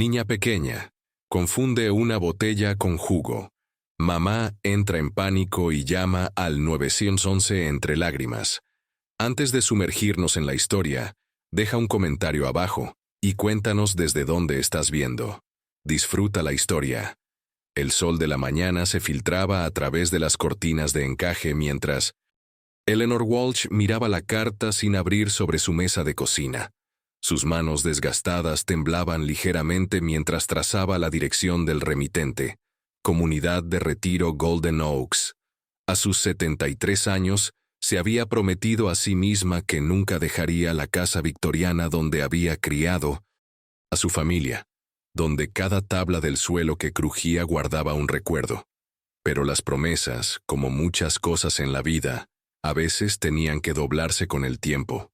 Niña pequeña. Confunde una botella con jugo. Mamá entra en pánico y llama al 911 entre lágrimas. Antes de sumergirnos en la historia, deja un comentario abajo y cuéntanos desde dónde estás viendo. Disfruta la historia. El sol de la mañana se filtraba a través de las cortinas de encaje mientras Eleanor Walsh miraba la carta sin abrir sobre su mesa de cocina. Sus manos desgastadas temblaban ligeramente mientras trazaba la dirección del remitente. Comunidad de Retiro Golden Oaks. A sus 73 años, se había prometido a sí misma que nunca dejaría la casa victoriana donde había criado a su familia, donde cada tabla del suelo que crujía guardaba un recuerdo. Pero las promesas, como muchas cosas en la vida, a veces tenían que doblarse con el tiempo.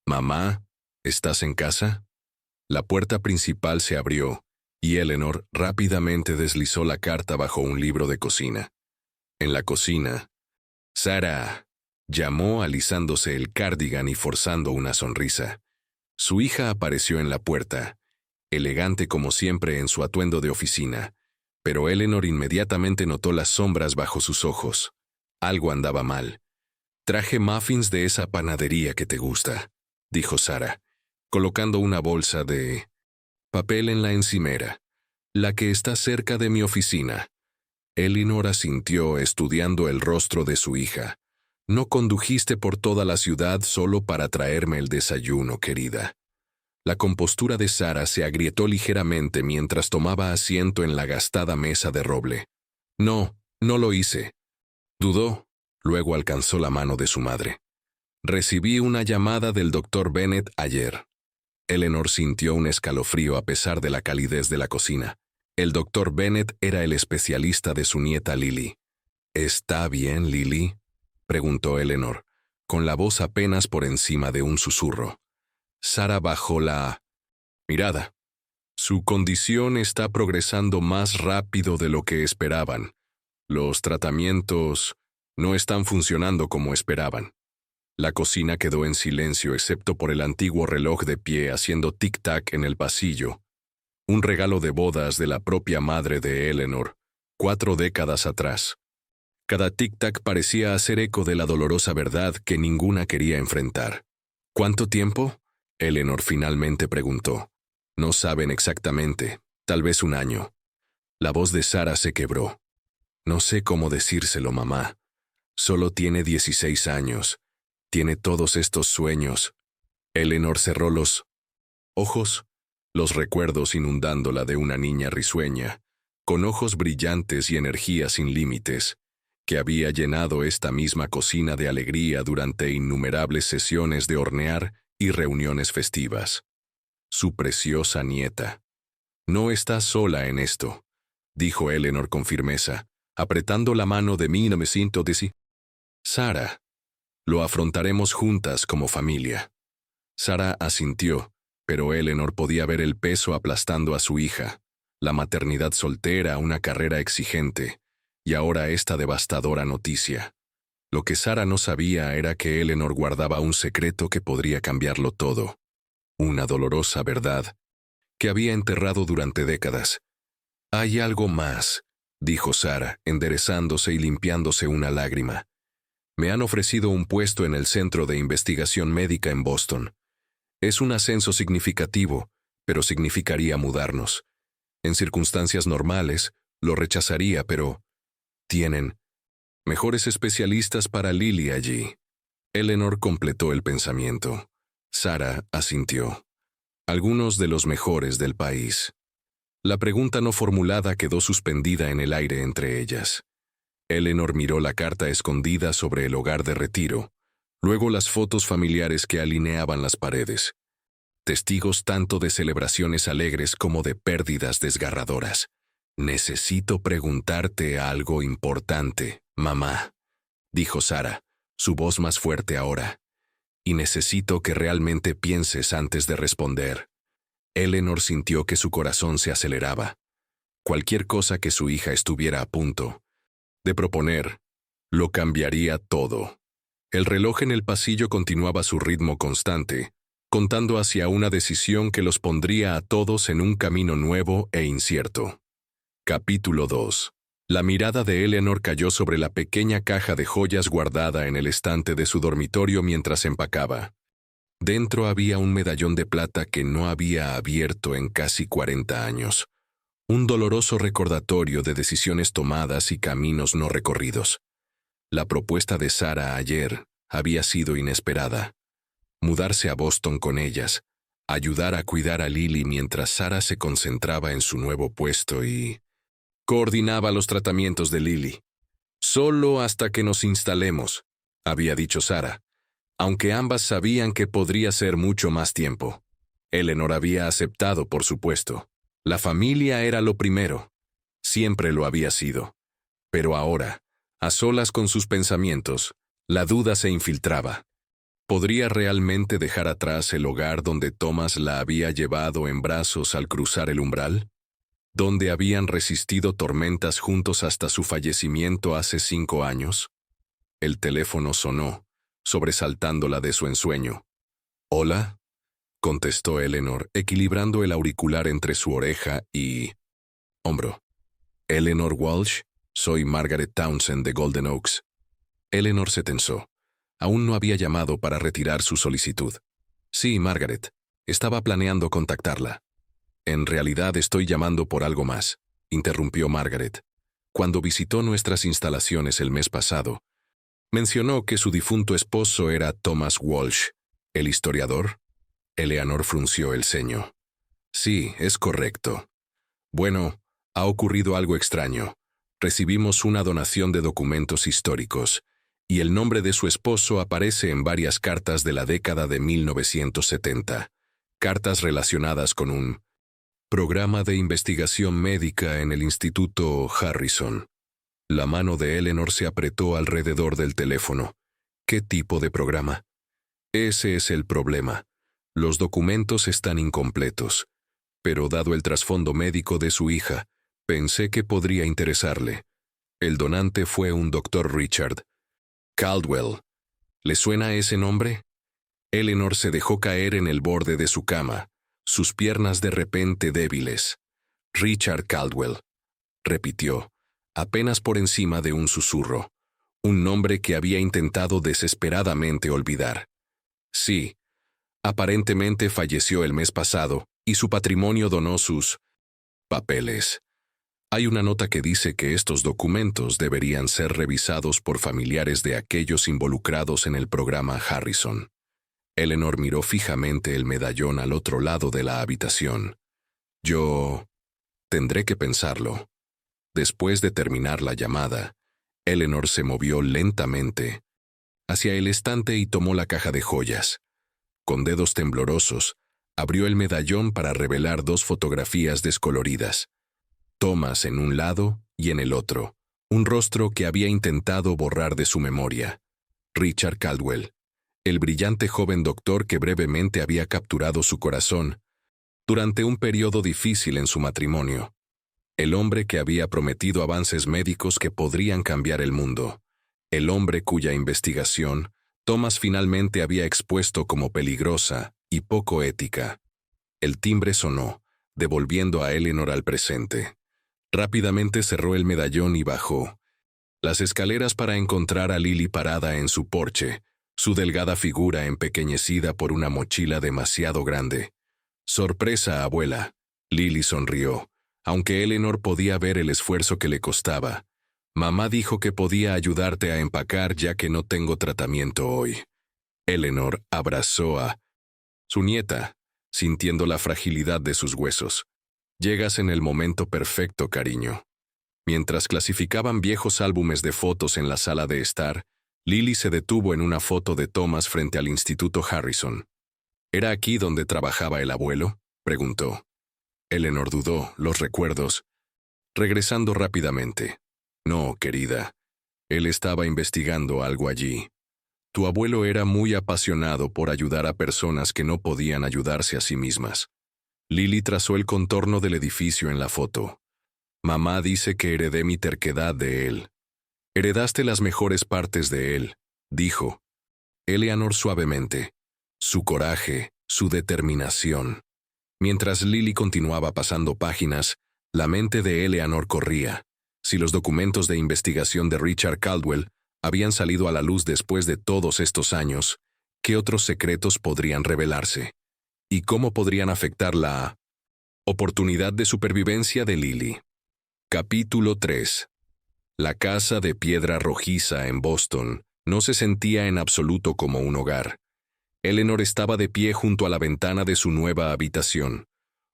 «Mamá, ¿estás en casa?» La puerta principal se abrió, y Eleanor rápidamente deslizó la carta bajo un libro de cocina. En la cocina, «Sarah», llamó alisándose el cardigan y forzando una sonrisa. Su hija apareció en la puerta, elegante como siempre en su atuendo de oficina, pero Eleanor inmediatamente notó las sombras bajo sus ojos. Algo andaba mal. «Traje muffins de esa panadería que te gusta», dijo Sarah, colocando una bolsa de papel en la encimera, «la que está cerca de mi oficina». Eleanor asintió estudiando el rostro de su hija. «No condujiste por toda la ciudad solo para traerme el desayuno, querida». La compostura de Sarah se agrietó ligeramente mientras tomaba asiento en la gastada mesa de roble. «No, no lo hice». Dudó, luego alcanzó la mano de su madre. «Recibí una llamada del Dr. Bennett ayer». Eleanor sintió un escalofrío a pesar de la calidez de la cocina. El Dr. Bennett era el especialista de su nieta Lily. «¿Está bien, Lily?», preguntó Eleanor, con la voz apenas por encima de un susurro. Sarah bajó la mirada. «Su condición está progresando más rápido de lo que esperaban. Los tratamientos no están funcionando como esperaban». La cocina quedó en silencio excepto por el antiguo reloj de pie haciendo tic-tac en el pasillo. Un regalo de bodas de la propia madre de Eleanor, 4 décadas atrás. Cada tic-tac parecía hacer eco de la dolorosa verdad que ninguna quería enfrentar. «¿Cuánto tiempo?», Eleanor finalmente preguntó. «No saben exactamente, tal vez 1 año». La voz de Sarah se quebró. «No sé cómo decírselo, mamá. Solo tiene 16 años. Tiene todos estos sueños». Eleanor cerró los ojos, los recuerdos inundándola de una niña risueña, con ojos brillantes y energía sin límites, que había llenado esta misma cocina de alegría durante innumerables sesiones de hornear y reuniones festivas. Su preciosa nieta. «No estás sola en esto», dijo Eleanor con firmeza, apretando la mano de mí. «No me siento de sí. Sarah, lo afrontaremos juntas como familia». Sarah asintió, pero Eleanor podía ver el peso aplastando a su hija, la maternidad soltera, una carrera exigente, y ahora esta devastadora noticia. Lo que Sarah no sabía era que Eleanor guardaba un secreto que podría cambiarlo todo. Una dolorosa verdad que había enterrado durante décadas. «Hay algo más», dijo Sarah, enderezándose y limpiándose una lágrima. «Me han ofrecido un puesto en el Centro de Investigación Médica en Boston. Es un ascenso significativo, pero significaría mudarnos. En circunstancias normales, lo rechazaría, pero tienen mejores especialistas para Lily allí». Eleanor completó el pensamiento. Sarah asintió. «Algunos de los mejores del país». La pregunta no formulada quedó suspendida en el aire entre ellas. Eleanor miró la carta escondida sobre el hogar de retiro, luego las fotos familiares que alineaban las paredes. Testigos tanto de celebraciones alegres como de pérdidas desgarradoras. «Necesito preguntarte algo importante, mamá», dijo Sarah, su voz más fuerte ahora. «Y necesito que realmente pienses antes de responder». Eleanor sintió que su corazón se aceleraba. Cualquier cosa que su hija estuviera a punto de proponer, lo cambiaría todo. El reloj en el pasillo continuaba su ritmo constante, contando hacia una decisión que los pondría a todos en un camino nuevo e incierto. Capítulo 2. La mirada de Eleanor cayó sobre la pequeña caja de joyas guardada en el estante de su dormitorio mientras empacaba. Dentro había un medallón de plata que no había abierto en casi 40 años. Un doloroso recordatorio de decisiones tomadas y caminos no recorridos. La propuesta de Sarah ayer había sido inesperada. Mudarse a Boston con ellas, ayudar a cuidar a Lily mientras Sarah se concentraba en su nuevo puesto y coordinaba los tratamientos de Lily. Solo hasta que nos instalemos, había dicho Sarah, aunque ambas sabían que podría ser mucho más tiempo. Eleanor había aceptado, por supuesto. La familia era lo primero. Siempre lo había sido. Pero ahora, a solas con sus pensamientos, la duda se infiltraba. ¿Podría realmente dejar atrás el hogar donde Thomas la había llevado en brazos al cruzar el umbral? ¿Donde habían resistido tormentas juntos hasta su fallecimiento hace 5 años? El teléfono sonó, sobresaltándola de su ensueño. «¿Hola?», contestó Eleanor, equilibrando el auricular entre su oreja y hombro. «Eleanor Walsh, soy Margaret Townsend de Golden Oaks». Eleanor se tensó. Aún no había llamado para retirar su solicitud. «Sí, Margaret. Estaba planeando contactarla». «En realidad estoy llamando por algo más», interrumpió Margaret. «Cuando visitó nuestras instalaciones el mes pasado, mencionó que su difunto esposo era Thomas Walsh, el historiador». Eleanor frunció el ceño. «Sí, es correcto. Bueno, ha ocurrido algo extraño. Recibimos una donación de documentos históricos, y el nombre de su esposo aparece en varias cartas de la década de 1970, cartas relacionadas con un programa de investigación médica en el Instituto Harrison». La mano de Eleanor se apretó alrededor del teléfono. ¿Qué tipo de programa? Ese es el problema. Los documentos están incompletos. Pero dado el trasfondo médico de su hija, pensé que podría interesarle. El donante fue un Dr. Richard Caldwell. ¿Le suena ese nombre? Eleanor se dejó caer en el borde de su cama, sus piernas de repente débiles. «Richard Caldwell», repitió, apenas por encima de un susurro, un nombre que había intentado desesperadamente olvidar. «Sí, aparentemente falleció el mes pasado y su patrimonio donó sus papeles. Hay una nota que dice que estos documentos deberían ser revisados por familiares de aquellos involucrados en el programa Harrison». Eleanor miró fijamente el medallón al otro lado de la habitación. «Yo tendré que pensarlo». Después de terminar la llamada, Eleanor se movió lentamente hacia el estante y tomó la caja de joyas. Con dedos temblorosos, abrió el medallón para revelar 2 fotografías descoloridas. Thomas en un lado y en el otro, un rostro que había intentado borrar de su memoria. Richard Caldwell, el brillante joven doctor que brevemente había capturado su corazón durante un periodo difícil en su matrimonio. El hombre que había prometido avances médicos que podrían cambiar el mundo. El hombre cuya investigación Thomas finalmente había expuesto como peligrosa y poco ética. El timbre sonó, devolviendo a Eleanor al presente. Rápidamente cerró el medallón y bajó las escaleras para encontrar a Lily parada en su porche, su delgada figura empequeñecida por una mochila demasiado grande. «Sorpresa, abuela». Lily sonrió, aunque Eleanor podía ver el esfuerzo que le costaba. «Mamá dijo que podía ayudarte a empacar ya que no tengo tratamiento hoy». Eleanor abrazó a su nieta, sintiendo la fragilidad de sus huesos. «Llegas en el momento perfecto, cariño». Mientras clasificaban viejos álbumes de fotos en la sala de estar, Lily se detuvo en una foto de Thomas frente al Instituto Harrison. «¿Era aquí donde trabajaba el abuelo?», preguntó. Eleanor dudó, los recuerdos. Regresando rápidamente. «No, querida. Él estaba investigando algo allí. Tu abuelo era muy apasionado por ayudar a personas que no podían ayudarse a sí mismas». Lily trazó el contorno del edificio en la foto. «Mamá dice que heredé mi terquedad de él». «Heredaste las mejores partes de él», dijo Eleanor suavemente. «Su coraje, su determinación. Mientras Lily continuaba pasando páginas, la mente de Eleanor corría. Si los documentos de investigación de Richard Caldwell habían salido a la luz después de todos estos años, ¿qué otros secretos podrían revelarse? ¿Y cómo podrían afectar la oportunidad de supervivencia de Lily? Capítulo 3. La casa de piedra rojiza en Boston no se sentía en absoluto como un hogar. Eleanor estaba de pie junto a la ventana de su nueva habitación,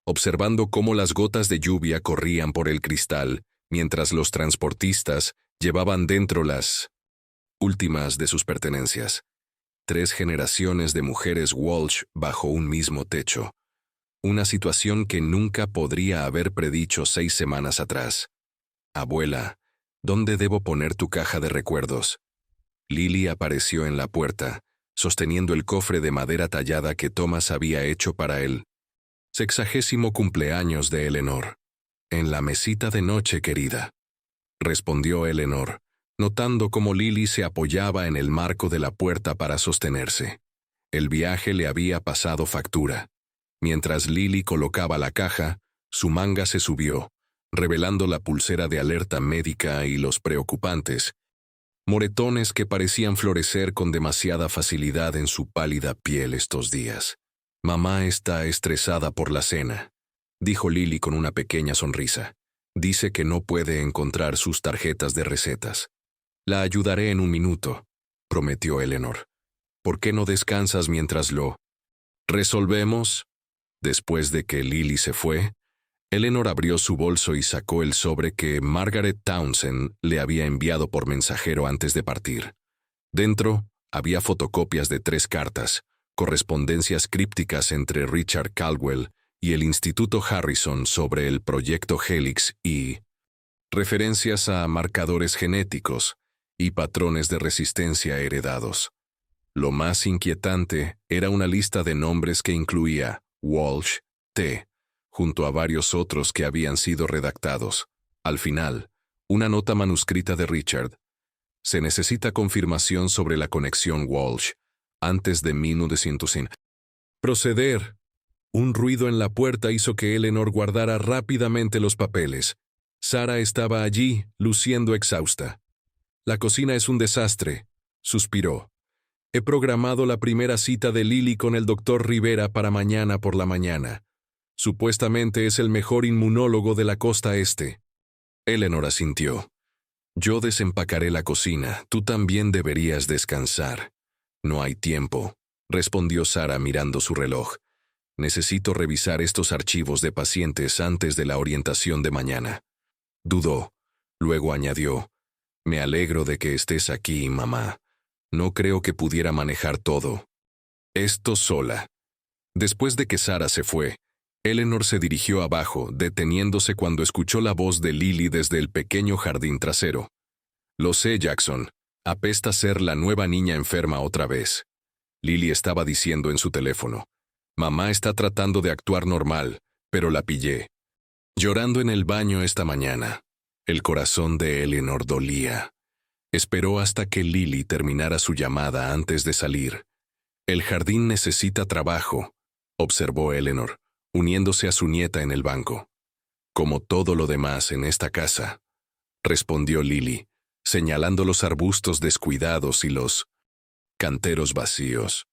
observando cómo las gotas de lluvia corrían por el cristal mientras los transportistas llevaban dentro las últimas de sus pertenencias. 3 generaciones de mujeres Walsh bajo un mismo techo. Una situación que nunca podría haber predicho 6 semanas atrás. Abuela, ¿dónde debo poner tu caja de recuerdos? Lily apareció en la puerta, sosteniendo el cofre de madera tallada que Thomas había hecho para el 60º cumpleaños de Eleanor. En la mesita de noche, querida, respondió Eleanor, notando cómo Lily se apoyaba en el marco de la puerta para sostenerse. El viaje le había pasado factura. Mientras Lily colocaba la caja, su manga se subió, revelando la pulsera de alerta médica y los preocupantes moretones que parecían florecer con demasiada facilidad en su pálida piel estos días. Mamá está estresada por la cena, dijo Lily con una pequeña sonrisa. Dice que no puede encontrar sus tarjetas de recetas. La ayudaré en un minuto, prometió Eleanor. ¿Por qué no descansas mientras lo resolvemos? Después de que Lily se fue, Eleanor abrió su bolso y sacó el sobre que Margaret Townsend le había enviado por mensajero antes de partir. Dentro había fotocopias de 3 cartas, correspondencias crípticas entre Richard Caldwell y el Instituto Harrison sobre el proyecto Helix y referencias a marcadores genéticos y patrones de resistencia heredados. Lo más inquietante era una lista de nombres que incluía Walsh, T., junto a varios otros que habían sido redactados. Al final, una nota manuscrita de Richard. Se necesita confirmación sobre la conexión Walsh, antes de 1900. Proceder. Un ruido en la puerta hizo que Eleanor guardara rápidamente los papeles. Sara estaba allí, luciendo exhausta. La cocina es un desastre, suspiró. He programado la primera cita de Lily con el doctor Rivera para mañana por la mañana. Supuestamente es el mejor inmunólogo de la costa este. Eleanor asintió. Yo desempacaré la cocina, tú también deberías descansar. No hay tiempo, respondió Sara mirando su reloj. Necesito revisar estos archivos de pacientes antes de la orientación de mañana. Dudó. Luego añadió, me alegro de que estés aquí, mamá. No creo que pudiera manejar todo esto sola. Después de que Sara se fue, Eleanor se dirigió abajo, deteniéndose cuando escuchó la voz de Lily desde el pequeño jardín trasero. Lo sé, Jackson. Apesta ser la nueva niña enferma otra vez. Lily estaba diciendo en su teléfono. Mamá está tratando de actuar normal, pero la pillé. Llorando en el baño esta mañana. El corazón de Eleanor dolía. Esperó hasta que Lily terminara su llamada antes de salir. El jardín necesita trabajo, observó Eleanor, uniéndose a su nieta en el banco. Como todo lo demás en esta casa, respondió Lily, señalando los arbustos descuidados y los canteros vacíos.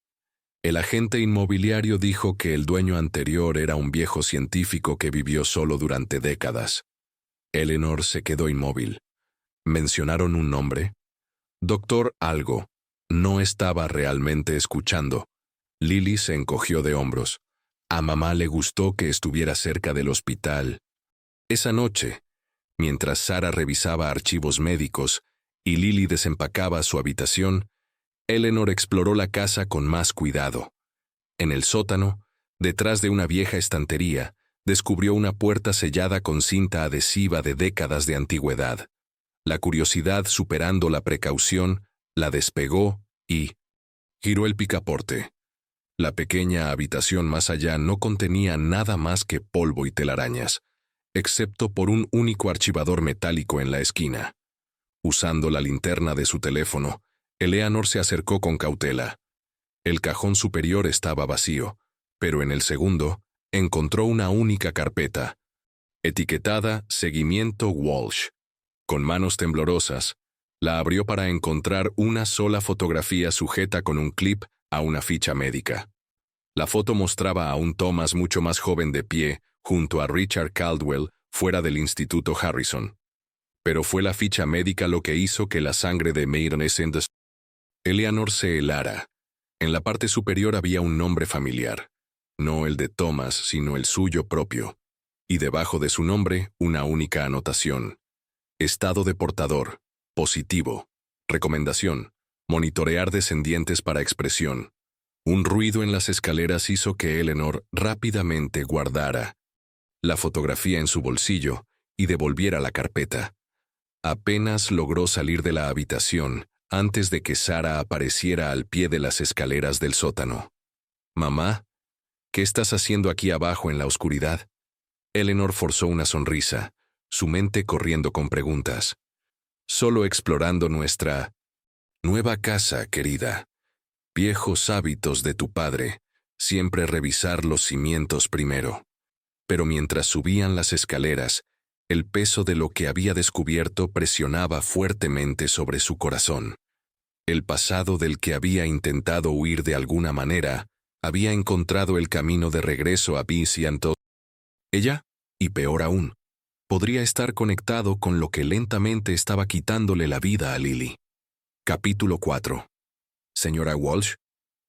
El agente inmobiliario dijo que el dueño anterior era un viejo científico que vivió solo durante décadas. Eleanor se quedó inmóvil. ¿Mencionaron un nombre? Doctor algo. No estaba realmente escuchando. Lily se encogió de hombros. A mamá le gustó que estuviera cerca del hospital. Esa noche, mientras Sara revisaba archivos médicos y Lily desempacaba su habitación, Eleanor exploró la casa con más cuidado. En el sótano, detrás de una vieja estantería, descubrió una puerta sellada con cinta adhesiva de décadas de antigüedad. La curiosidad, superando la precaución, la despegó y giró el picaporte. La pequeña habitación más allá no contenía nada más que polvo y telarañas, excepto por un único archivador metálico en la esquina. Usando la linterna de su teléfono, Eleanor se acercó con cautela. El cajón superior estaba vacío, pero en el segundo encontró una única carpeta, etiquetada Seguimiento Walsh. Con manos temblorosas, la abrió para encontrar una sola fotografía sujeta con un clip a una ficha médica. La foto mostraba a un Thomas mucho más joven de pie, junto a Richard Caldwell, fuera del Instituto Harrison. Pero fue la ficha médica lo que hizo que la sangre de Maiden Essendon Eleanor se helara. En la parte superior había un nombre familiar, no el de Thomas, sino el suyo propio, y debajo de su nombre una única anotación. Estado de portador, positivo. Recomendación, monitorear descendientes para expresión. Un ruido en las escaleras hizo que Eleanor rápidamente guardara la fotografía en su bolsillo y devolviera la carpeta. Apenas logró salir de la habitación antes de que Sara apareciera al pie de las escaleras del sótano. «Mamá, ¿qué estás haciendo aquí abajo en la oscuridad?» Eleanor forzó una sonrisa, su mente corriendo con preguntas. «Solo explorando nuestra nueva casa, querida. Viejos hábitos de tu padre, siempre revisar los cimientos primero». Pero mientras subían las escaleras, el peso de lo que había descubierto presionaba fuertemente sobre su corazón. El pasado del que había intentado huir de alguna manera había encontrado el camino de regreso a Vincent. Ella, y peor aún, podría estar conectado con lo que lentamente estaba quitándole la vida a Lily. Capítulo 4. Señora Walsh,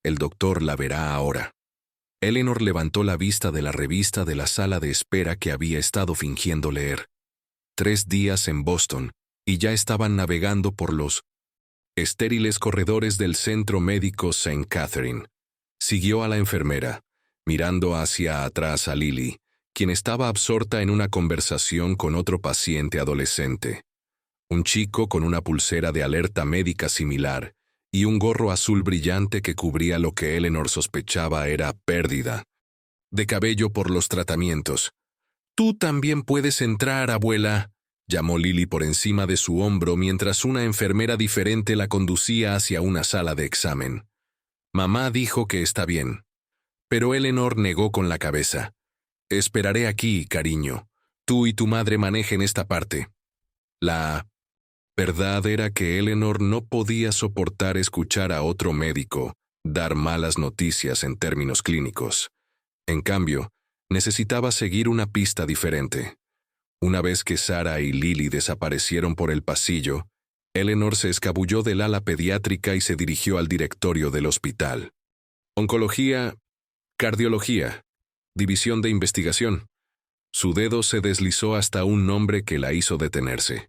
el doctor la verá ahora. Eleanor levantó la vista de la revista de la sala de espera que había estado fingiendo leer. 3 días en Boston, y ya estaban navegando por los estériles corredores del centro médico St. Catherine. Siguió a la enfermera, mirando hacia atrás a Lily, quien estaba absorta en una conversación con otro paciente adolescente. Un chico con una pulsera de alerta médica similar y un gorro azul brillante que cubría lo que Eleanor sospechaba era pérdida de cabello por los tratamientos. «Tú también puedes entrar, abuela», llamó Lily por encima de su hombro mientras una enfermera diferente la conducía hacia una sala de examen. «Mamá dijo que está bien». Pero Eleanor negó con la cabeza. «Esperaré aquí, cariño. Tú y tu madre manejen esta parte». La verdad era que Eleanor no podía soportar escuchar a otro médico dar malas noticias en términos clínicos. En cambio, necesitaba seguir una pista diferente. Una vez que Sara y Lily desaparecieron por el pasillo, Eleanor se escabulló del ala pediátrica y se dirigió al directorio del hospital. Oncología, cardiología, división de investigación. Su dedo se deslizó hasta un nombre que la hizo detenerse.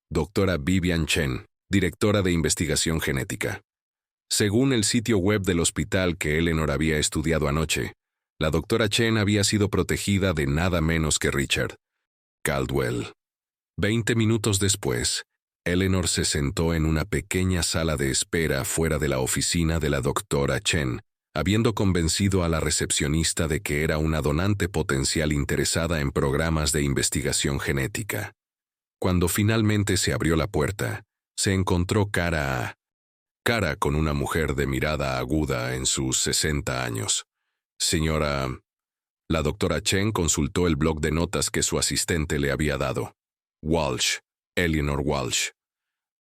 Doctora Vivian Chen, directora de investigación genética. Según el sitio web del hospital que Eleanor había estudiado anoche, la doctora Chen había sido protegida de nada menos que Richard Caldwell. 20 minutos después, Eleanor se sentó en una pequeña sala de espera fuera de la oficina de la doctora Chen, habiendo convencido a la recepcionista de que era una donante potencial interesada en programas de investigación genética. Cuando finalmente se abrió la puerta, se encontró cara a cara con una mujer de mirada aguda en sus 60 años. «Señora...» La doctora Chen consultó el bloc de notas que su asistente le había dado. «Walsh, Eleanor Walsh».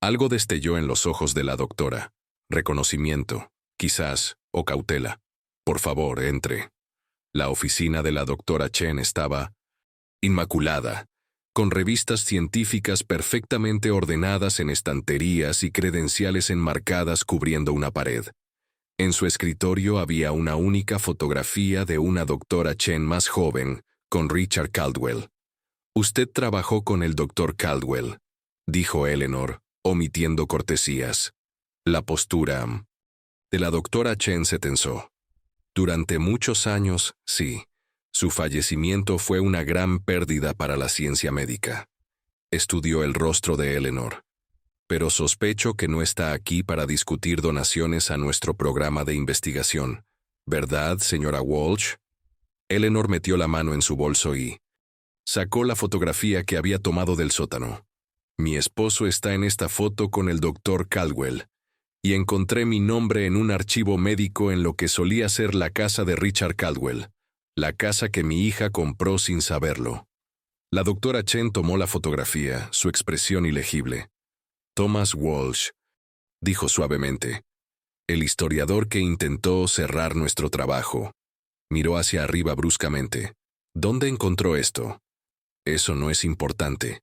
Algo destelló en los ojos de la doctora. Reconocimiento, quizás, o cautela. «Por favor, entre». La oficina de la doctora Chen estaba inmaculada, con revistas científicas perfectamente ordenadas en estanterías y credenciales enmarcadas cubriendo una pared. En su escritorio había una única fotografía de una doctora Chen más joven, con Richard Caldwell. «Usted trabajó con el doctor Caldwell», dijo Eleanor, omitiendo cortesías. La postura de la doctora Chen se tensó. «Durante muchos años, sí. Su fallecimiento fue una gran pérdida para la ciencia médica». Estudió el rostro de Eleanor. «Pero sospecho que no está aquí para discutir donaciones a nuestro programa de investigación. ¿Verdad, señora Walsh?» Eleanor metió la mano en su bolso y sacó la fotografía que había tomado del sótano. «Mi esposo está en esta foto con el doctor Caldwell, y encontré mi nombre en un archivo médico en lo que solía ser la casa de Richard Caldwell, la casa que mi hija compró sin saberlo. La doctora Chen tomó la fotografía, su expresión ilegible. Thomas Walsh, dijo suavemente. El historiador que intentó cerrar nuestro trabajo. Miró hacia arriba bruscamente. ¿Dónde encontró esto? Eso no es importante,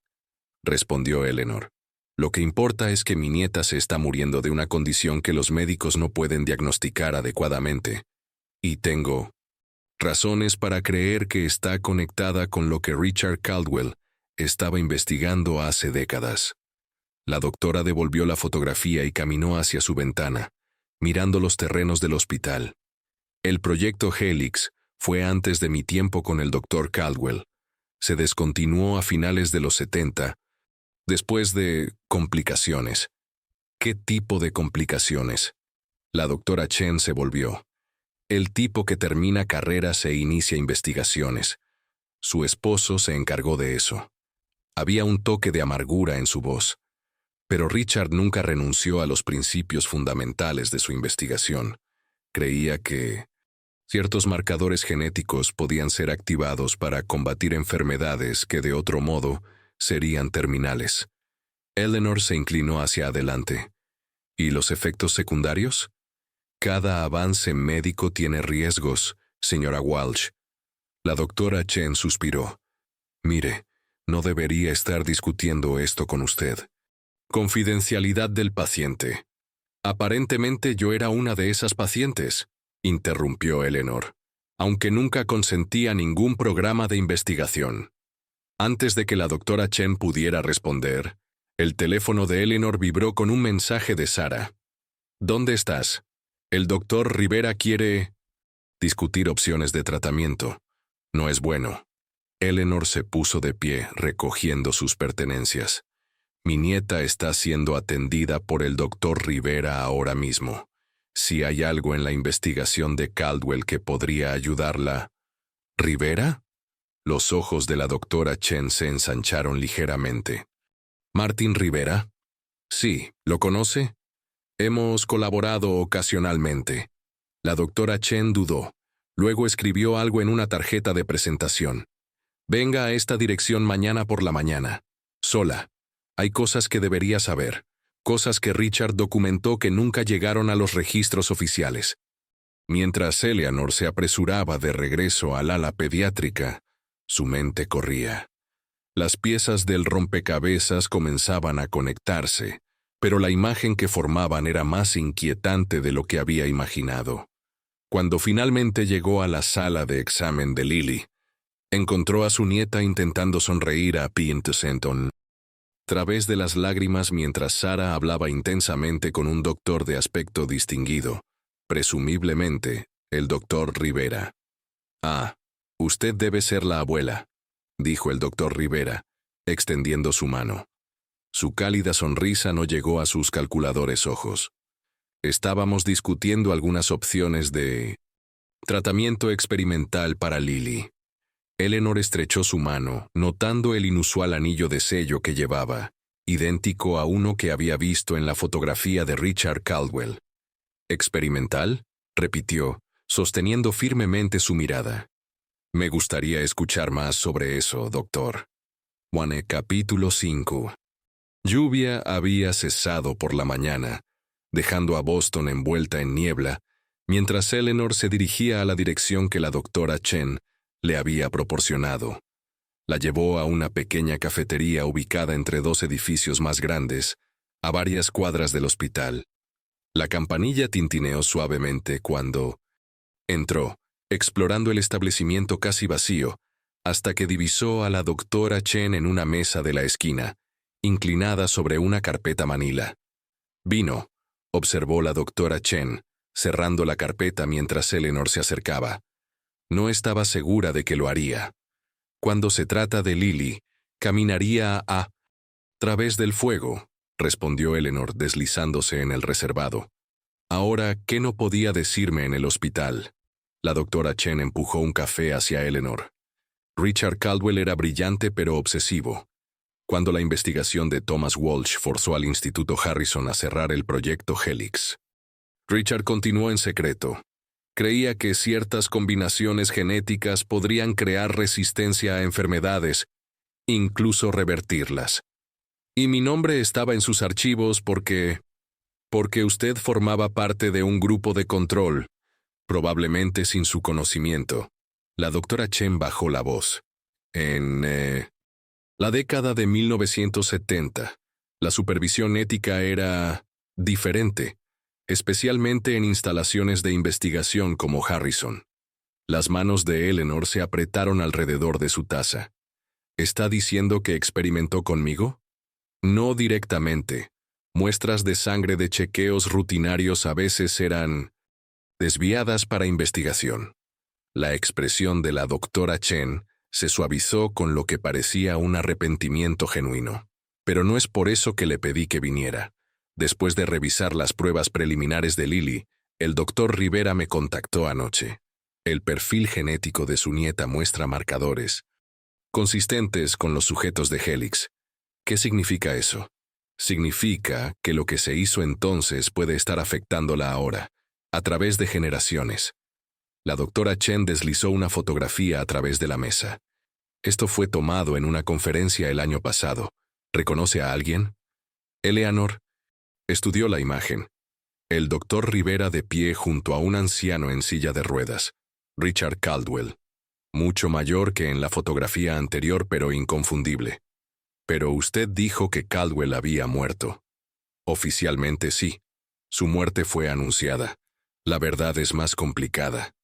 respondió Eleanor. Lo que importa es que mi nieta se está muriendo de una condición que los médicos no pueden diagnosticar adecuadamente. Y tengo razones para creer que está conectada con lo que Richard Caldwell estaba investigando hace décadas. La doctora devolvió la fotografía y caminó hacia su ventana, mirando los terrenos del hospital. El proyecto Helix fue antes de mi tiempo con el doctor Caldwell. Se descontinuó a finales de los 70, después de complicaciones. ¿Qué tipo de complicaciones? La doctora Chen se volvió. El tipo que termina carreras e inicia investigaciones. Su esposo se encargó de eso. Había un toque de amargura en su voz. Pero Richard nunca renunció a los principios fundamentales de su investigación. Creía que ciertos marcadores genéticos podían ser activados para combatir enfermedades que de otro modo serían terminales. Eleanor se inclinó hacia adelante. ¿Y los efectos secundarios? Cada avance médico tiene riesgos, señora Walsh. La doctora Chen suspiró. Mire, no debería estar discutiendo esto con usted. Confidencialidad del paciente. Aparentemente yo era una de esas pacientes, interrumpió Eleanor, aunque nunca consentí a ningún programa de investigación. Antes de que la doctora Chen pudiera responder, el teléfono de Eleanor vibró con un mensaje de Sara. ¿Dónde estás? El doctor Rivera quiere discutir opciones de tratamiento. No es bueno. Eleanor se puso de pie, recogiendo sus pertenencias. Mi nieta está siendo atendida por el doctor Rivera ahora mismo. Si hay algo en la investigación de Caldwell que podría ayudarla... ¿Rivera? Los ojos de la doctora Chen se ensancharon ligeramente. ¿Martin Rivera? Sí, ¿lo conoce? Hemos colaborado ocasionalmente. La doctora Chen dudó. Luego escribió algo en una tarjeta de presentación. Venga a esta dirección mañana por la mañana. Sola. Hay cosas que debería saber. Cosas que Richard documentó que nunca llegaron a los registros oficiales. Mientras Eleanor se apresuraba de regreso al ala pediátrica, su mente corría. Las piezas del rompecabezas comenzaban a conectarse, pero la imagen que formaban era más inquietante de lo que había imaginado. Cuando finalmente llegó a la sala de examen de Lily, encontró a su nieta intentando sonreír a Pintersenton. A través de las lágrimas mientras Sara hablaba intensamente con un doctor de aspecto distinguido, presumiblemente el doctor Rivera. «Ah, usted debe ser la abuela», dijo el doctor Rivera, extendiendo su mano. Su cálida sonrisa no llegó a sus calculadores ojos. Estábamos discutiendo algunas opciones de tratamiento experimental para Lily. Eleanor estrechó su mano, notando el inusual anillo de sello que llevaba, idéntico a uno que había visto en la fotografía de Richard Caldwell. ¿Experimental?, repitió, sosteniendo firmemente su mirada. Me gustaría escuchar más sobre eso, doctor. Juane, capítulo 5. Lluvia había cesado por la mañana, dejando a Boston envuelta en niebla, mientras Eleanor se dirigía a la dirección que la doctora Chen le había proporcionado. La llevó a una pequeña cafetería ubicada entre dos edificios más grandes, a varias cuadras del hospital. La campanilla tintineó suavemente cuando entró, explorando el establecimiento casi vacío, hasta que divisó a la doctora Chen en una mesa de la esquina, inclinada sobre una carpeta manila. «Vino», observó la doctora Chen, cerrando la carpeta mientras Eleanor se acercaba. No estaba segura de que lo haría. Cuando se trata de Lily, caminaría a través del fuego, respondió Eleanor deslizándose en el reservado. Ahora, ¿qué no podía decirme en el hospital? La doctora Chen empujó un café hacia Eleanor. Richard Caldwell era brillante pero obsesivo. cuando la investigación de Thomas Walsh forzó al Instituto Harrison a cerrar el proyecto Helix. Richard continuó en secreto. Creía que ciertas combinaciones genéticas podrían crear resistencia a enfermedades, incluso revertirlas. Y mi nombre estaba en sus archivos porque usted formaba parte de un grupo de control, probablemente sin su conocimiento. La doctora Chen bajó la voz. En la década de 1970, la supervisión ética era diferente, especialmente en instalaciones de investigación como Harrison. Las manos de Eleanor se apretaron alrededor de su taza. ¿Está diciendo que experimentó conmigo? No directamente. Muestras de sangre de chequeos rutinarios a veces eran desviadas para investigación. La expresión de la doctora Chen se suavizó con lo que parecía un arrepentimiento genuino. Pero no es por eso que le pedí que viniera. Después de revisar las pruebas preliminares de Lily, el doctor Rivera me contactó anoche. El perfil genético de su nieta muestra marcadores consistentes con los sujetos de Helix. ¿Qué significa eso? Significa que lo que se hizo entonces puede estar afectándola ahora, a través de generaciones. La doctora Chen deslizó una fotografía a través de la mesa. Esto fue tomado en una conferencia el año pasado. ¿Reconoce a alguien? Eleanor estudió la imagen. El doctor Rivera de pie junto a un anciano en silla de ruedas, Richard Caldwell. Mucho mayor que en la fotografía anterior, pero inconfundible. Pero usted dijo que Caldwell había muerto. Oficialmente sí. Su muerte fue anunciada. La verdad es más complicada.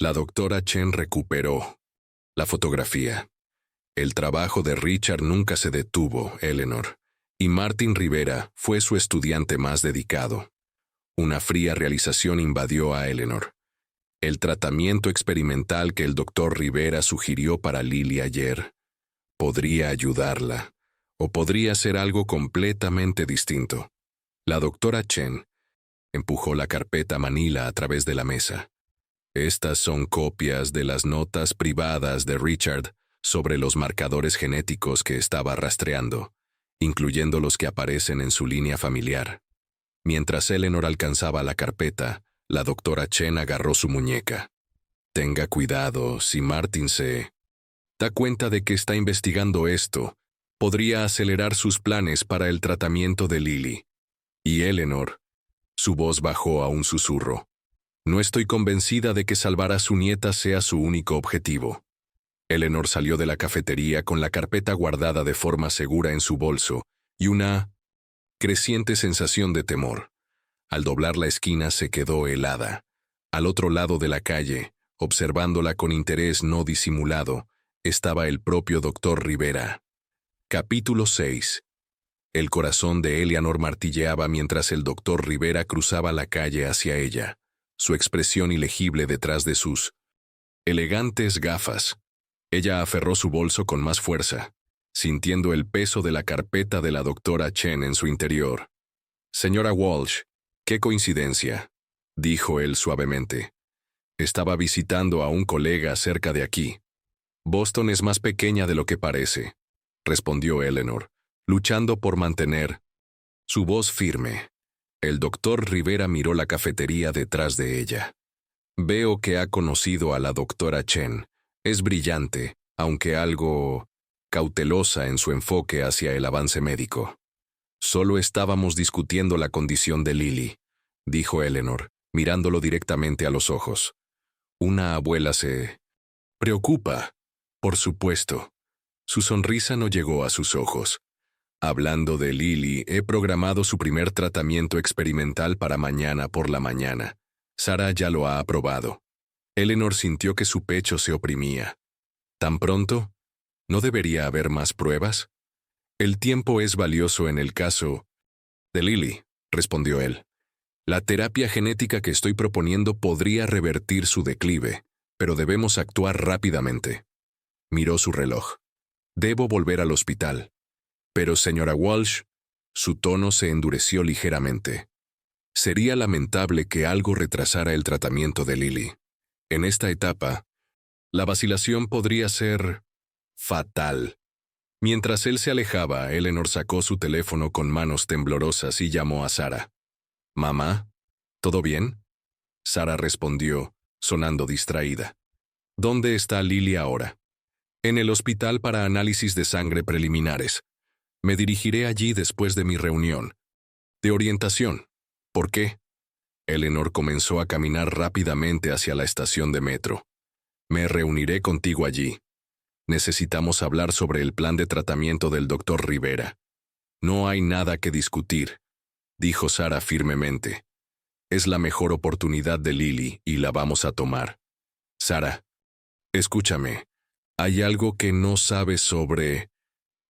La doctora Chen recuperó la fotografía. El trabajo de Richard nunca se detuvo, Eleanor, y Martin Rivera fue su estudiante más dedicado. Una fría realización invadió a Eleanor. El tratamiento experimental que el doctor Rivera sugirió para Lily ayer podría ayudarla, o podría ser algo completamente distinto. La doctora Chen empujó la carpeta manila a través de la mesa. Estas son copias de las notas privadas de Richard sobre los marcadores genéticos que estaba rastreando, incluyendo los que aparecen en su línea familiar. Mientras Eleanor alcanzaba la carpeta, la doctora Chen agarró su muñeca. Tenga cuidado, si Martin se da cuenta de que está investigando esto, podría acelerar sus planes para el tratamiento de Lily. Y Eleanor, su voz bajó a un susurro. No estoy convencida de que salvar a su nieta sea su único objetivo. Eleanor salió de la cafetería con la carpeta guardada de forma segura en su bolso y una creciente sensación de temor. Al doblar la esquina se quedó helada. Al otro lado de la calle, observándola con interés no disimulado, estaba el propio doctor Rivera. Capítulo 6. El corazón de Eleanor martilleaba mientras el doctor Rivera cruzaba la calle hacia ella, su expresión ilegible detrás de sus elegantes gafas. Ella aferró su bolso con más fuerza, sintiendo el peso de la carpeta de la doctora Chen en su interior. Señora Walsh, qué coincidencia, dijo él suavemente. Estaba visitando a un colega cerca de aquí. Boston es más pequeña de lo que parece, respondió Eleanor, luchando por mantener su voz firme. El doctor Rivera miró la cafetería detrás de ella. Veo que ha conocido a la doctora Chen. Es brillante, aunque algo cautelosa en su enfoque hacia el avance médico. Solo estábamos discutiendo la condición de Lily, dijo Eleanor, mirándolo directamente a los ojos. Una abuela se preocupa, por supuesto. Su sonrisa no llegó a sus ojos. Hablando de Lily, he programado su primer tratamiento experimental para mañana por la mañana. Sara ya lo ha aprobado. Eleanor sintió que su pecho se oprimía. ¿Tan pronto? ¿No debería haber más pruebas? El tiempo es valioso en el caso de Lily, respondió él. La terapia genética que estoy proponiendo podría revertir su declive, pero debemos actuar rápidamente. Miró su reloj. Debo volver al hospital. Pero, señora Walsh, su tono se endureció ligeramente. Sería lamentable que algo retrasara el tratamiento de Lily. En esta etapa, la vacilación podría ser fatal. Mientras él se alejaba, Eleanor sacó su teléfono con manos temblorosas y llamó a Sara. «Mamá, ¿todo bien?». Sara respondió, sonando distraída. «¿Dónde está Lily ahora?». «En el hospital para análisis de sangre preliminares. Me dirigiré allí después de mi reunión de orientación». «¿Por qué?». Eleanor comenzó a caminar rápidamente hacia la estación de metro. «Me reuniré contigo allí. Necesitamos hablar sobre el plan de tratamiento del doctor Rivera». «No hay nada que discutir», dijo Sara firmemente. «Es la mejor oportunidad de Lily y la vamos a tomar». «Sara, escúchame. Hay algo que no sabes sobre...».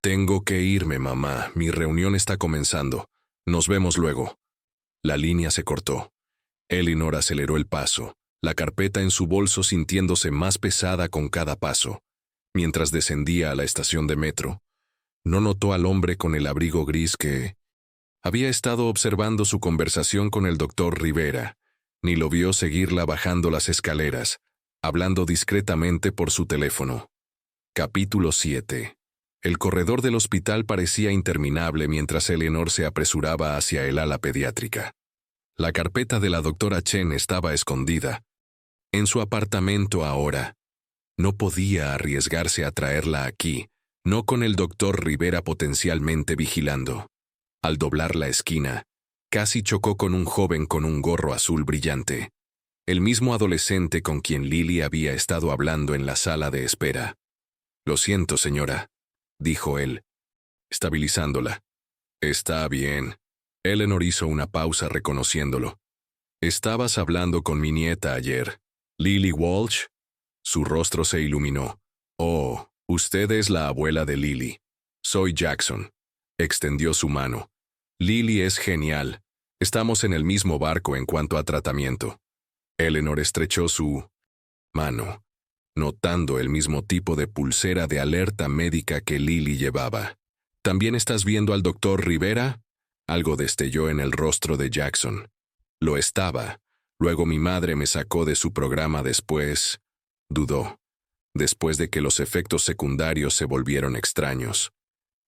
«Tengo que irme, mamá. Mi reunión está comenzando. Nos vemos luego». La línea se cortó. Eleanor aceleró el paso, la carpeta en su bolso sintiéndose más pesada con cada paso. Mientras descendía a la estación de metro, no notó al hombre con el abrigo gris que había estado observando su conversación con el doctor Rivera, ni lo vio seguirla bajando las escaleras, hablando discretamente por su teléfono. Capítulo 7. El corredor del hospital parecía interminable mientras Eleanor se apresuraba hacia el ala pediátrica. La carpeta de la doctora Chen estaba escondida. En su apartamento ahora. No podía arriesgarse a traerla aquí, no con el doctor Rivera potencialmente vigilando. Al doblar la esquina, casi chocó con un joven con un gorro azul brillante. El mismo adolescente con quien Lily había estado hablando en la sala de espera. «Lo siento, señora», dijo él, estabilizándola. «Está bien». Eleanor hizo una pausa reconociéndolo. «Estabas hablando con mi nieta ayer. ¿Lily Walsh?». Su rostro se iluminó. «Oh, usted es la abuela de Lily. Soy Jackson». Extendió su mano. «Lily es genial. Estamos en el mismo barco en cuanto a tratamiento». Eleanor estrechó su mano, notando el mismo tipo de pulsera de alerta médica que Lily llevaba. «¿También estás viendo al doctor Rivera?». Algo destelló en el rostro de Jackson. «Lo estaba. Luego mi madre me sacó de su programa después». Dudó. «Después de que los efectos secundarios se volvieron extraños».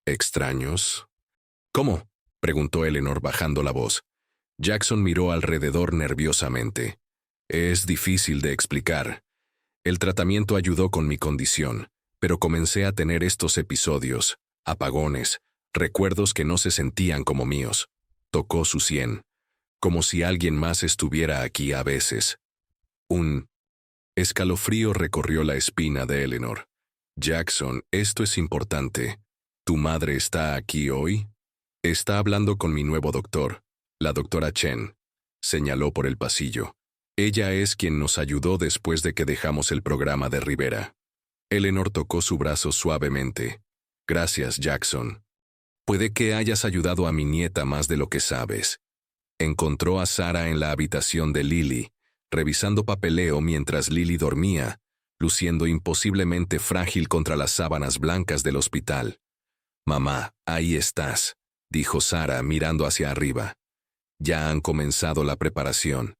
«¿Extraños?». «¿Cómo?», preguntó Eleanor bajando la voz. Jackson miró alrededor nerviosamente. «Es difícil de explicar. El tratamiento ayudó con mi condición, pero comencé a tener estos episodios, apagones, recuerdos que no se sentían como míos». Tocó su sien, como si alguien más estuviera aquí a veces. Un escalofrío recorrió la espina de Eleanor. «Jackson, esto es importante. ¿Tu madre está aquí hoy?». «Está hablando con mi nuevo doctor, la doctora Chen», señaló por el pasillo. «Ella es quien nos ayudó después de que dejamos el programa de Rivera». Eleanor tocó su brazo suavemente. «Gracias, Jackson. Puede que hayas ayudado a mi nieta más de lo que sabes». Encontró a Sara en la habitación de Lily, revisando papeleo mientras Lily dormía, luciendo imposiblemente frágil contra las sábanas blancas del hospital. «Mamá, ahí estás», dijo Sara mirando hacia arriba. «Ya han comenzado la preparación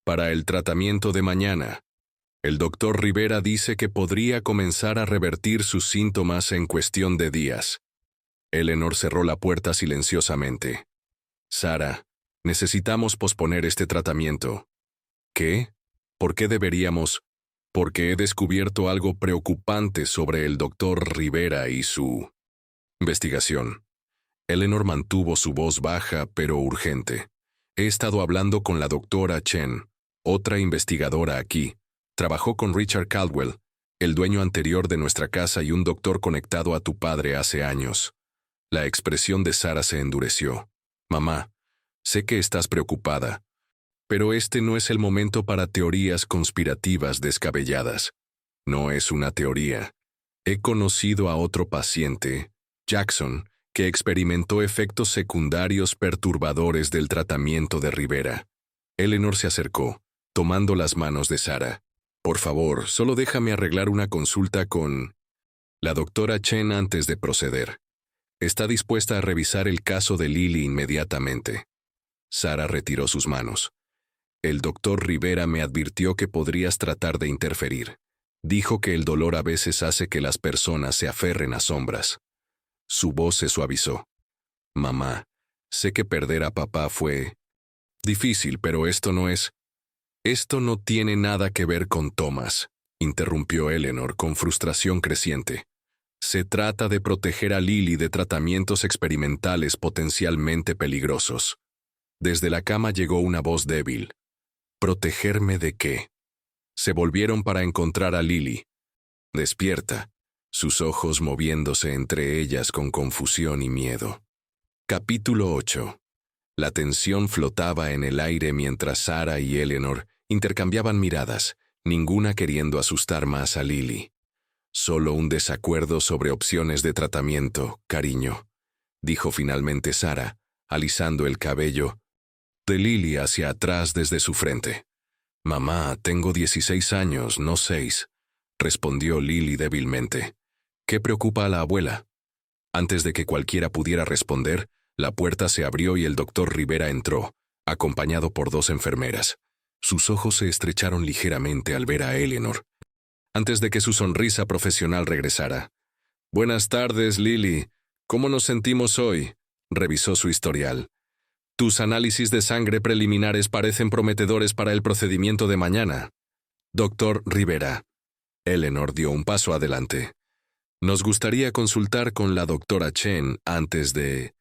para el tratamiento de mañana. El doctor Rivera dice que podría comenzar a revertir sus síntomas en cuestión de días». Eleanor cerró la puerta silenciosamente. «Sara, necesitamos posponer este tratamiento». «¿Qué? ¿Por qué deberíamos?». «Porque he descubierto algo preocupante sobre el doctor Rivera y su investigación». Eleanor mantuvo su voz baja pero urgente. «He estado hablando con la doctora Chen, otra investigadora aquí. Trabajó con Richard Caldwell, el dueño anterior de nuestra casa y un doctor conectado a tu padre hace años». La expresión de Sara se endureció. «Mamá, sé que estás preocupada, pero este no es el momento para teorías conspirativas descabelladas. No es una teoría. He conocido a otro paciente, Jackson, que experimentó efectos secundarios perturbadores del tratamiento de Rivera». Eleanor se acercó, tomando las manos de Sara. «Por favor, solo déjame arreglar una consulta con la doctora Chen antes de proceder. Está dispuesta a revisar el caso de Lily inmediatamente». Sara retiró sus manos. «El doctor Rivera me advirtió que podrías tratar de interferir. Dijo que el dolor a veces hace que las personas se aferren a sombras». Su voz se suavizó. Mamá, sé que perder a papá fue difícil, pero esto no es... Esto no tiene nada que ver con Thomas, interrumpió Eleanor con frustración creciente. Se trata de proteger a Lily de tratamientos experimentales potencialmente peligrosos. Desde la cama llegó una voz débil. ¿Protegerme de qué? Se volvieron para encontrar a Lily. Despierta, sus ojos moviéndose entre ellas con confusión y miedo. Capítulo 8. La tensión flotaba en el aire mientras Sarah y Eleanor intercambiaban miradas, ninguna queriendo asustar más a Lily. Solo un desacuerdo sobre opciones de tratamiento, cariño, dijo finalmente Sarah, alisando el cabello de Lily hacia atrás desde su frente. Mamá, tengo 16 años, no 6, respondió Lily débilmente. ¿Qué preocupa a la abuela? Antes de que cualquiera pudiera responder, la puerta se abrió y el doctor Rivera entró, acompañado por 2 enfermeras. Sus ojos se estrecharon ligeramente al ver a Eleanor, antes de que su sonrisa profesional regresara. Buenas tardes, Lily. ¿Cómo nos sentimos hoy? Revisó su historial. Tus análisis de sangre preliminares parecen prometedores para el procedimiento de mañana. Doctor Rivera. Eleanor dio un paso adelante. Nos gustaría consultar con la doctora Chen antes de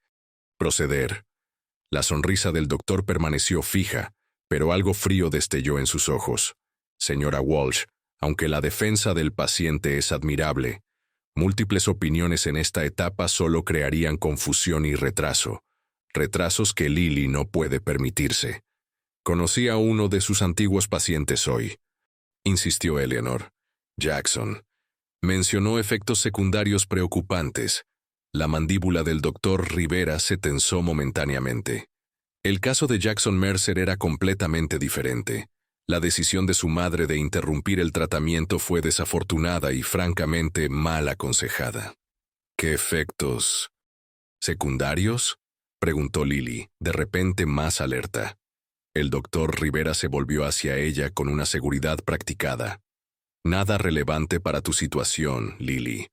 proceder. La sonrisa del doctor permaneció fija, pero algo frío destelló en sus ojos. Señora Walsh, aunque la defensa del paciente es admirable, múltiples opiniones en esta etapa solo crearían confusión y retraso. Retrasos que Lily no puede permitirse. Conocí a uno de sus antiguos pacientes hoy, insistió Eleanor. Jackson. Mencionó efectos secundarios preocupantes. La mandíbula del doctor Rivera se tensó momentáneamente. El caso de Jackson Mercer era completamente diferente. La decisión de su madre de interrumpir el tratamiento fue desafortunada y francamente mal aconsejada. ¿Qué efectos secundarios? Preguntó Lily, de repente más alerta. El doctor Rivera se volvió hacia ella con una seguridad practicada. Nada relevante para tu situación, Lily.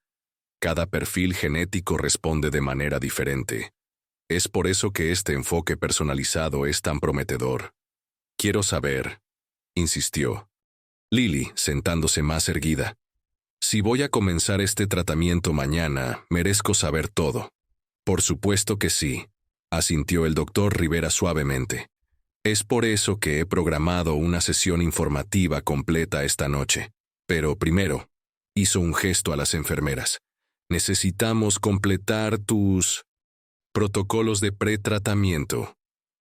Cada perfil genético responde de manera diferente. Es por eso que este enfoque personalizado es tan prometedor. Quiero saber, insistió Lily, sentándose más erguida. Si voy a comenzar este tratamiento mañana, merezco saber todo. Por supuesto que sí, asintió el doctor Rivera suavemente. Es por eso que he programado una sesión informativa completa esta noche. Pero primero, hizo un gesto a las enfermeras. Necesitamos completar tus protocolos de pretratamiento.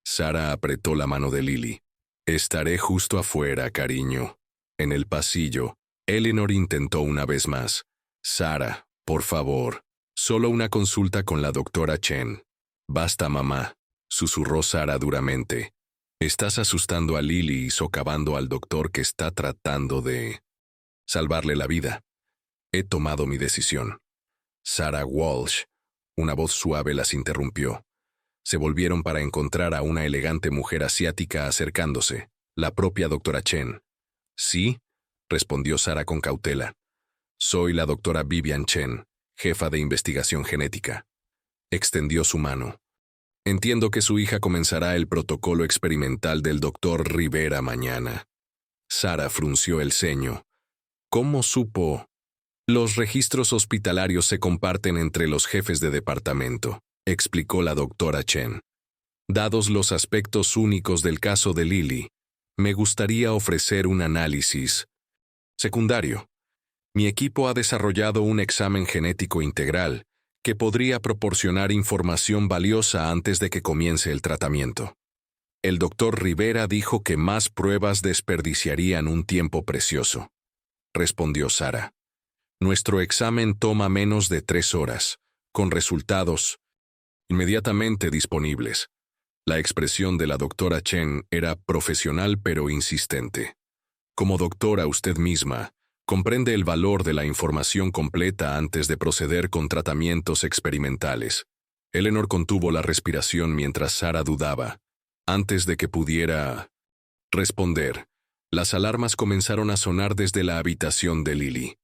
Sarah apretó la mano de Lily. Estaré justo afuera, cariño. En el pasillo, Eleanor intentó una vez más. Sarah, por favor, solo una consulta con la doctora Chen. Basta, mamá, susurró Sarah duramente. Estás asustando a Lily y socavando al doctor que está tratando de salvarle la vida. He tomado mi decisión. Sarah Walsh. Una voz suave las interrumpió. Se volvieron para encontrar a una elegante mujer asiática acercándose, la propia doctora Chen. ¿Sí? Respondió Sarah con cautela. Soy la doctora Vivian Chen, jefa de investigación genética. Extendió su mano. Entiendo que su hija comenzará el protocolo experimental del doctor Rivera mañana. Sarah frunció el ceño. ¿Cómo supo? Los registros hospitalarios se comparten entre los jefes de departamento, explicó la doctora Chen. Dados los aspectos únicos del caso de Lily, me gustaría ofrecer un análisis secundario. Mi equipo ha desarrollado un examen genético integral que podría proporcionar información valiosa antes de que comience el tratamiento. El doctor Rivera dijo que más pruebas desperdiciarían un tiempo precioso, respondió Sarah. Nuestro examen toma menos de 3 horas, con resultados inmediatamente disponibles. La expresión de la doctora Chen era profesional pero insistente. Como doctora usted misma, comprende el valor de la información completa antes de proceder con tratamientos experimentales. Eleanor contuvo la respiración mientras Sarah dudaba. Antes de que pudiera responder, las alarmas comenzaron a sonar desde la habitación de Lily.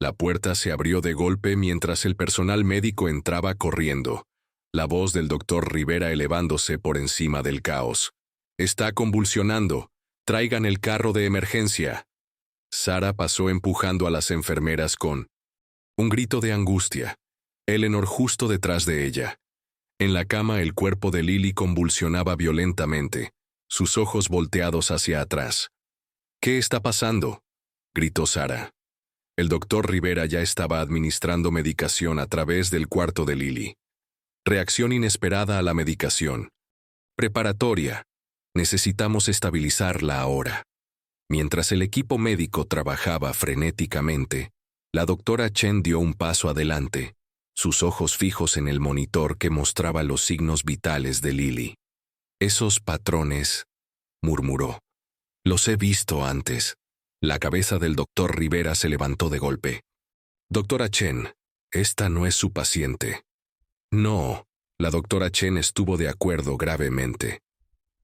La puerta se abrió de golpe mientras el personal médico entraba corriendo, la voz del doctor Rivera elevándose por encima del caos. «Está convulsionando. Traigan el carro de emergencia». Sara pasó empujando a las enfermeras con un grito de angustia. Eleanor justo detrás de ella. En la cama el cuerpo de Lily convulsionaba violentamente, sus ojos volteados hacia atrás. «¿Qué está pasando?», gritó Sara. El doctor Rivera ya estaba administrando medicación a través del cuarto de Lily. Reacción inesperada a la medicación. Preparatoria. Necesitamos estabilizarla ahora. Mientras el equipo médico trabajaba frenéticamente, la doctora Chen dio un paso adelante, sus ojos fijos en el monitor que mostraba los signos vitales de Lily. «Esos patrones», murmuró. «Los he visto antes». La cabeza del doctor Rivera se levantó de golpe. «Doctora Chen, esta no es su paciente». «No», la doctora Chen estuvo de acuerdo gravemente.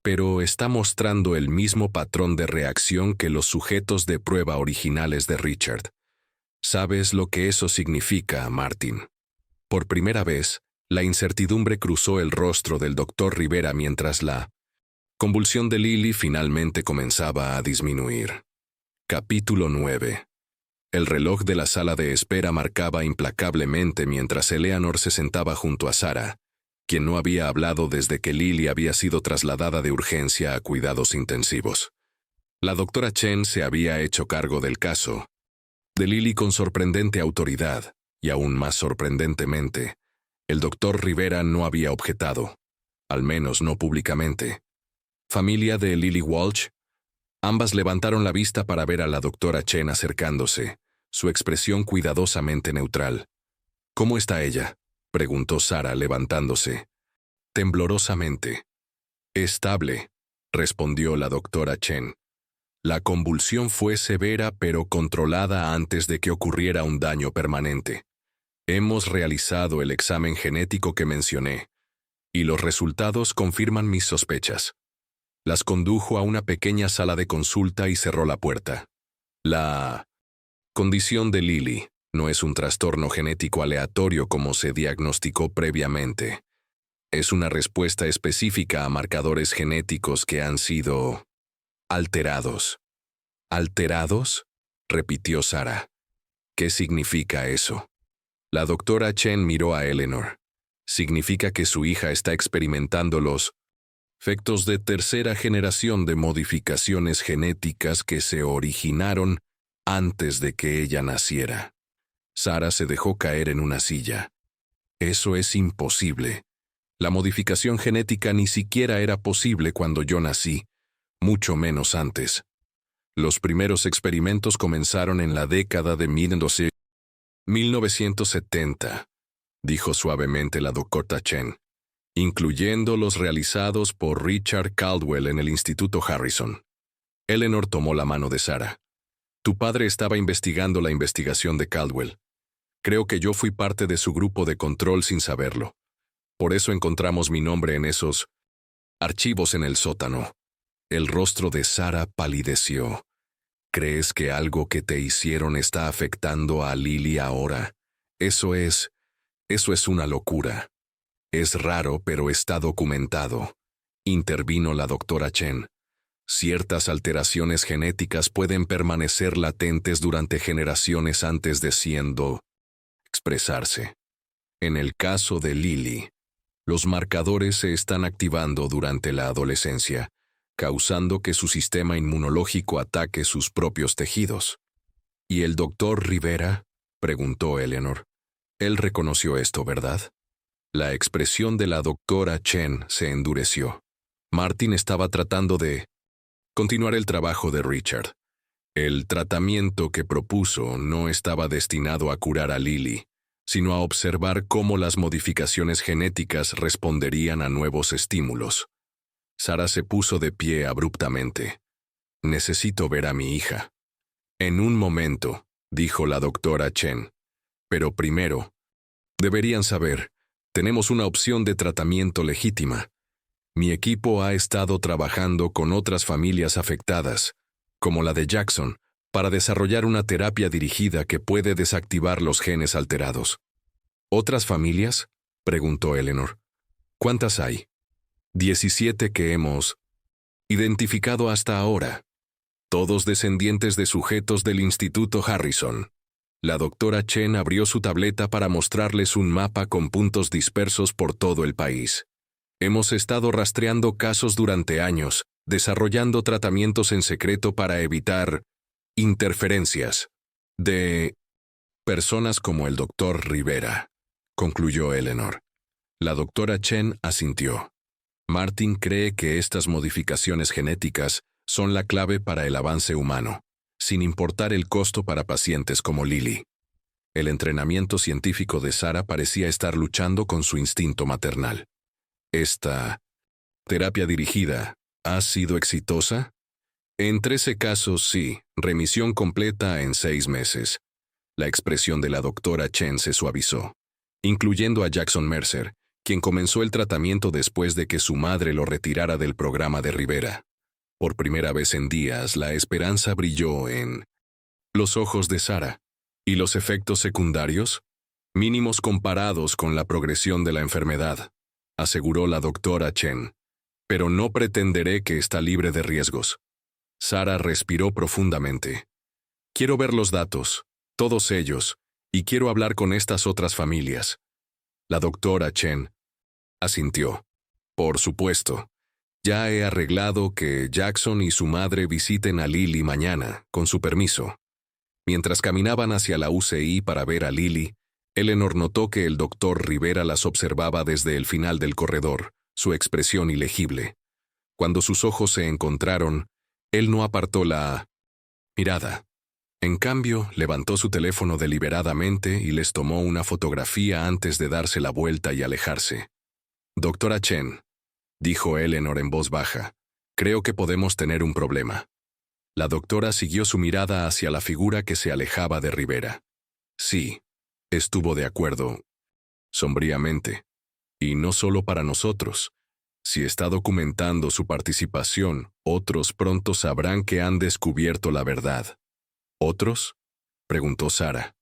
«Pero está mostrando el mismo patrón de reacción que los sujetos de prueba originales de Richard. ¿Sabes lo que eso significa, Martin?». Por primera vez, la incertidumbre cruzó el rostro del doctor Rivera mientras la convulsión de Lily finalmente comenzaba a disminuir. Capítulo 9. El reloj de la sala de espera marcaba implacablemente mientras Eleanor se sentaba junto a Sara, quien no había hablado desde que Lily había sido trasladada de urgencia a cuidados intensivos. La doctora Chen se había hecho cargo del caso de Lily con sorprendente autoridad, y aún más sorprendentemente, el doctor Rivera no había objetado, al menos no públicamente. «¿Familia de Lily Walsh?». Ambas levantaron la vista para ver a la doctora Chen acercándose, su expresión cuidadosamente neutral. «¿Cómo está ella?», preguntó Sara levantándose. Temblorosamente. «Estable», respondió la doctora Chen. La convulsión fue severa pero controlada antes de que ocurriera un daño permanente. Hemos realizado el examen genético que mencioné, y los resultados confirman mis sospechas. Las condujo a una pequeña sala de consulta y cerró la puerta. La condición de Lily no es un trastorno genético aleatorio como se diagnosticó previamente. Es una respuesta específica a marcadores genéticos que han sido alterados. ¿Alterados?, repitió Sara. ¿Qué significa eso? La doctora Chen miró a Eleanor. Significa que su hija está experimentando los efectos de tercera generación de modificaciones genéticas que se originaron antes de que ella naciera. Sara se dejó caer en una silla. Eso es imposible. La modificación genética ni siquiera era posible cuando yo nací, mucho menos antes. Los primeros experimentos comenzaron en la década de 1970, dijo suavemente la doctora Chen, incluyendo los realizados por Richard Caldwell en el Instituto Harrison. Eleanor tomó la mano de Sara. Tu padre estaba investigando la investigación de Caldwell. Creo que yo fui parte de su grupo de control sin saberlo. Por eso encontramos mi nombre en esos archivos en el sótano. El rostro de Sara palideció. ¿Crees que algo que te hicieron está afectando a Lily ahora? Eso es una locura. Es raro, pero está documentado. Intervino la doctora Chen. Ciertas alteraciones genéticas pueden permanecer latentes durante generaciones antes de expresarse. En el caso de Lily, los marcadores se están activando durante la adolescencia, causando que su sistema inmunológico ataque sus propios tejidos. ¿Y el doctor Rivera?, preguntó Eleanor. Él reconoció esto, ¿verdad? La expresión de la doctora Chen se endureció. Martin estaba tratando de continuar el trabajo de Richard. El tratamiento que propuso no estaba destinado a curar a Lily, sino a observar cómo las modificaciones genéticas responderían a nuevos estímulos. Sara se puso de pie abruptamente. Necesito ver a mi hija. En un momento, dijo la doctora Chen. Pero primero, deberían saber, tenemos una opción de tratamiento legítima. Mi equipo ha estado trabajando con otras familias afectadas, como la de Jackson, para desarrollar una terapia dirigida que puede desactivar los genes alterados. ¿Otras familias?, preguntó Eleanor. ¿Cuántas hay? 17 que hemos identificado hasta ahora. Todos descendientes de sujetos del Instituto Harrison. La doctora Chen abrió su tableta para mostrarles un mapa con puntos dispersos por todo el país. Hemos estado rastreando casos durante años, desarrollando tratamientos en secreto para evitar interferencias de personas como el doctor Rivera, concluyó Eleanor. La doctora Chen asintió. Martin cree que estas modificaciones genéticas son la clave para el avance humano, sin importar el costo para pacientes como Lily. El entrenamiento científico de Sarah parecía estar luchando con su instinto maternal. ¿Esta terapia dirigida ha sido exitosa? En 13 casos, sí, remisión completa en 6 meses. La expresión de la doctora Chen se suavizó, incluyendo a Jackson Mercer, quien comenzó el tratamiento después de que su madre lo retirara del programa de Rivera. Por primera vez en días, la esperanza brilló en los ojos de Sarah. ¿Y los efectos secundarios? Mínimos comparados con la progresión de la enfermedad, aseguró la doctora Chen. Pero no pretenderé que está libre de riesgos. Sarah respiró profundamente. Quiero ver los datos, todos ellos, y quiero hablar con estas otras familias. La doctora Chen asintió. Por supuesto. Ya he arreglado que Jackson y su madre visiten a Lily mañana, con su permiso. Mientras caminaban hacia la UCI para ver a Lily, Eleanor notó que el doctor Rivera las observaba desde el final del corredor, su expresión ilegible. Cuando sus ojos se encontraron, él no apartó la mirada. En cambio, levantó su teléfono deliberadamente y les tomó una fotografía antes de darse la vuelta y alejarse. «Doctora Chen», dijo Eleanor en voz baja, «creo que podemos tener un problema». La doctora siguió su mirada hacia la figura que se alejaba de Rivera. Sí, estuvo de acuerdo, sombríamente. Y no solo para nosotros. Si está documentando su participación, otros pronto sabrán que han descubierto la verdad. ¿Otros?, preguntó Sarah.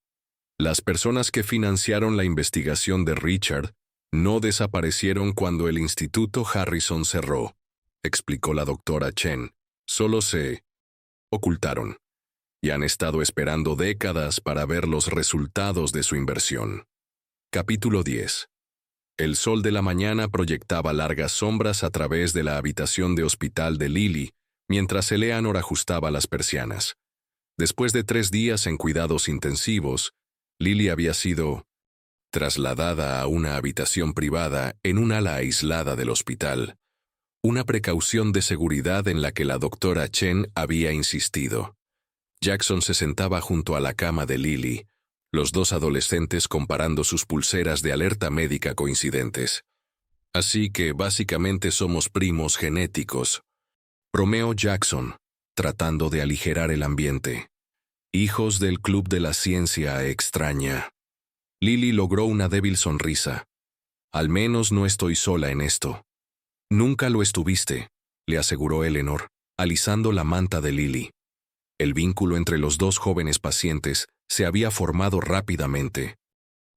Las personas que financiaron la investigación de Richard no desaparecieron cuando el Instituto Harrison cerró, explicó la doctora Chen. Solo se ocultaron, y han estado esperando décadas para ver los resultados de su inversión. Capítulo 10. El sol de la mañana proyectaba largas sombras a través de la habitación de hospital de Lily, mientras Eleanor ajustaba las persianas. Después de 3 días en cuidados intensivos, Lily había sido trasladada a una habitación privada en un ala aislada del hospital, una precaución de seguridad en la que la doctora Chen había insistido. Jackson se sentaba junto a la cama de Lily, los dos adolescentes comparando sus pulseras de alerta médica coincidentes. Así que básicamente somos primos genéticos, bromeó Jackson, tratando de aligerar el ambiente. Hijos del Club de la Ciencia Extraña. Lily logró una débil sonrisa. Al menos no estoy sola en esto. Nunca lo estuviste, le aseguró Eleanor, alisando la manta de Lily. El vínculo entre los dos jóvenes pacientes se había formado rápidamente,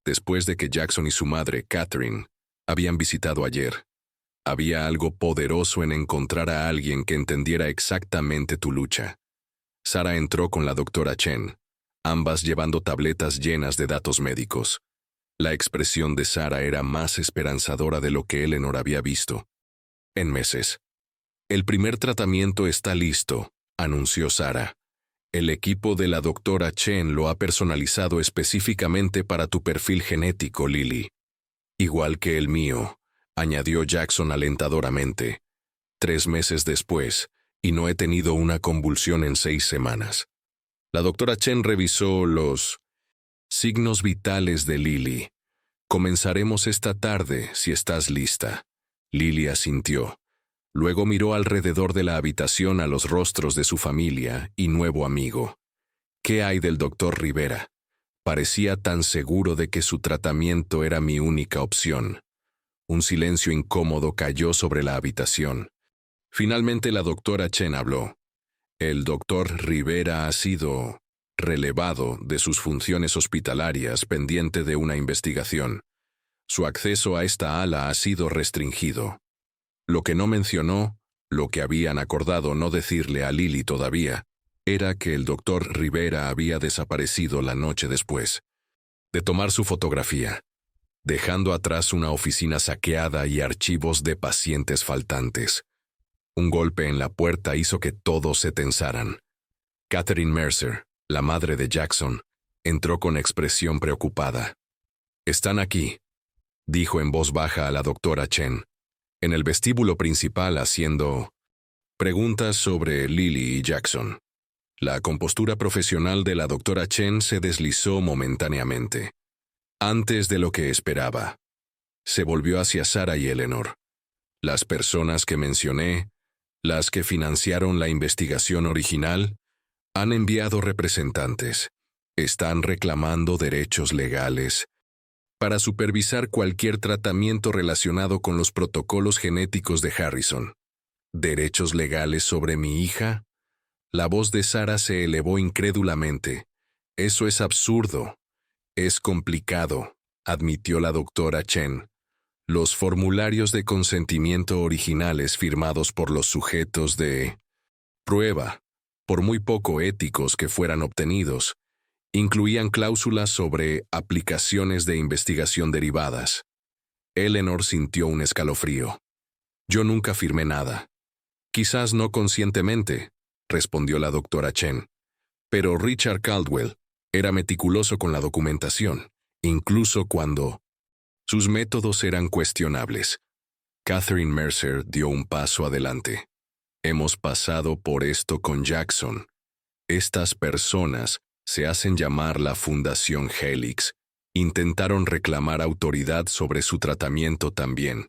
después de que Jackson y su madre, Catherine, habían visitado ayer. Había algo poderoso en encontrar a alguien que entendiera exactamente tu lucha. Sarah entró con la doctora Chen, ambas llevando tabletas llenas de datos médicos. La expresión de Sarah era más esperanzadora de lo que Eleanor había visto en meses. «El primer tratamiento está listo», anunció Sarah. «El equipo de la doctora Chen lo ha personalizado específicamente para tu perfil genético, Lily. Igual que el mío», añadió Jackson alentadoramente. 3 meses después, y no he tenido una convulsión en 6 semanas. La doctora Chen revisó los signos vitales de Lily. «Comenzaremos esta tarde, si estás lista». Lily asintió. Luego miró alrededor de la habitación a los rostros de su familia y nuevo amigo. ¿Qué hay del doctor Rivera? Parecía tan seguro de que su tratamiento era mi única opción. Un silencio incómodo cayó sobre la habitación. Finalmente la doctora Chen habló. El doctor Rivera ha sido relevado de sus funciones hospitalarias pendiente de una investigación. Su acceso a esta ala ha sido restringido. Lo que no mencionó, lo que habían acordado no decirle a Lily todavía, era que el doctor Rivera había desaparecido la noche después de tomar su fotografía, dejando atrás una oficina saqueada y archivos de pacientes faltantes. Un golpe en la puerta hizo que todos se tensaran. Catherine Mercer, la madre de Jackson, entró con expresión preocupada. «Están aquí», dijo en voz baja a la doctora Chen, en el vestíbulo principal haciendo preguntas sobre Lily y Jackson. La compostura profesional de la doctora Chen se deslizó momentáneamente. Antes de lo que esperaba. Se volvió hacia Sarah y Eleanor. Las personas que mencioné, las que financiaron la investigación original, han enviado representantes. Están reclamando derechos legales para supervisar cualquier tratamiento relacionado con los protocolos genéticos de Harrison. ¿Derechos legales sobre mi hija? La voz de Sarah se elevó incrédulamente. Eso es absurdo. Es complicado, admitió la doctora Chen. Los formularios de consentimiento originales firmados por los sujetos de prueba, por muy poco éticos que fueran obtenidos, incluían cláusulas sobre aplicaciones de investigación derivadas. Eleanor sintió un escalofrío. Yo nunca firmé nada. Quizás no conscientemente, respondió la doctora Chen. Pero Richard Caldwell era meticuloso con la documentación, incluso cuando sus métodos eran cuestionables. Catherine Mercer dio un paso adelante. Hemos pasado por esto con Jackson. Estas personas se hacen llamar la Fundación Helix. Intentaron reclamar autoridad sobre su tratamiento también.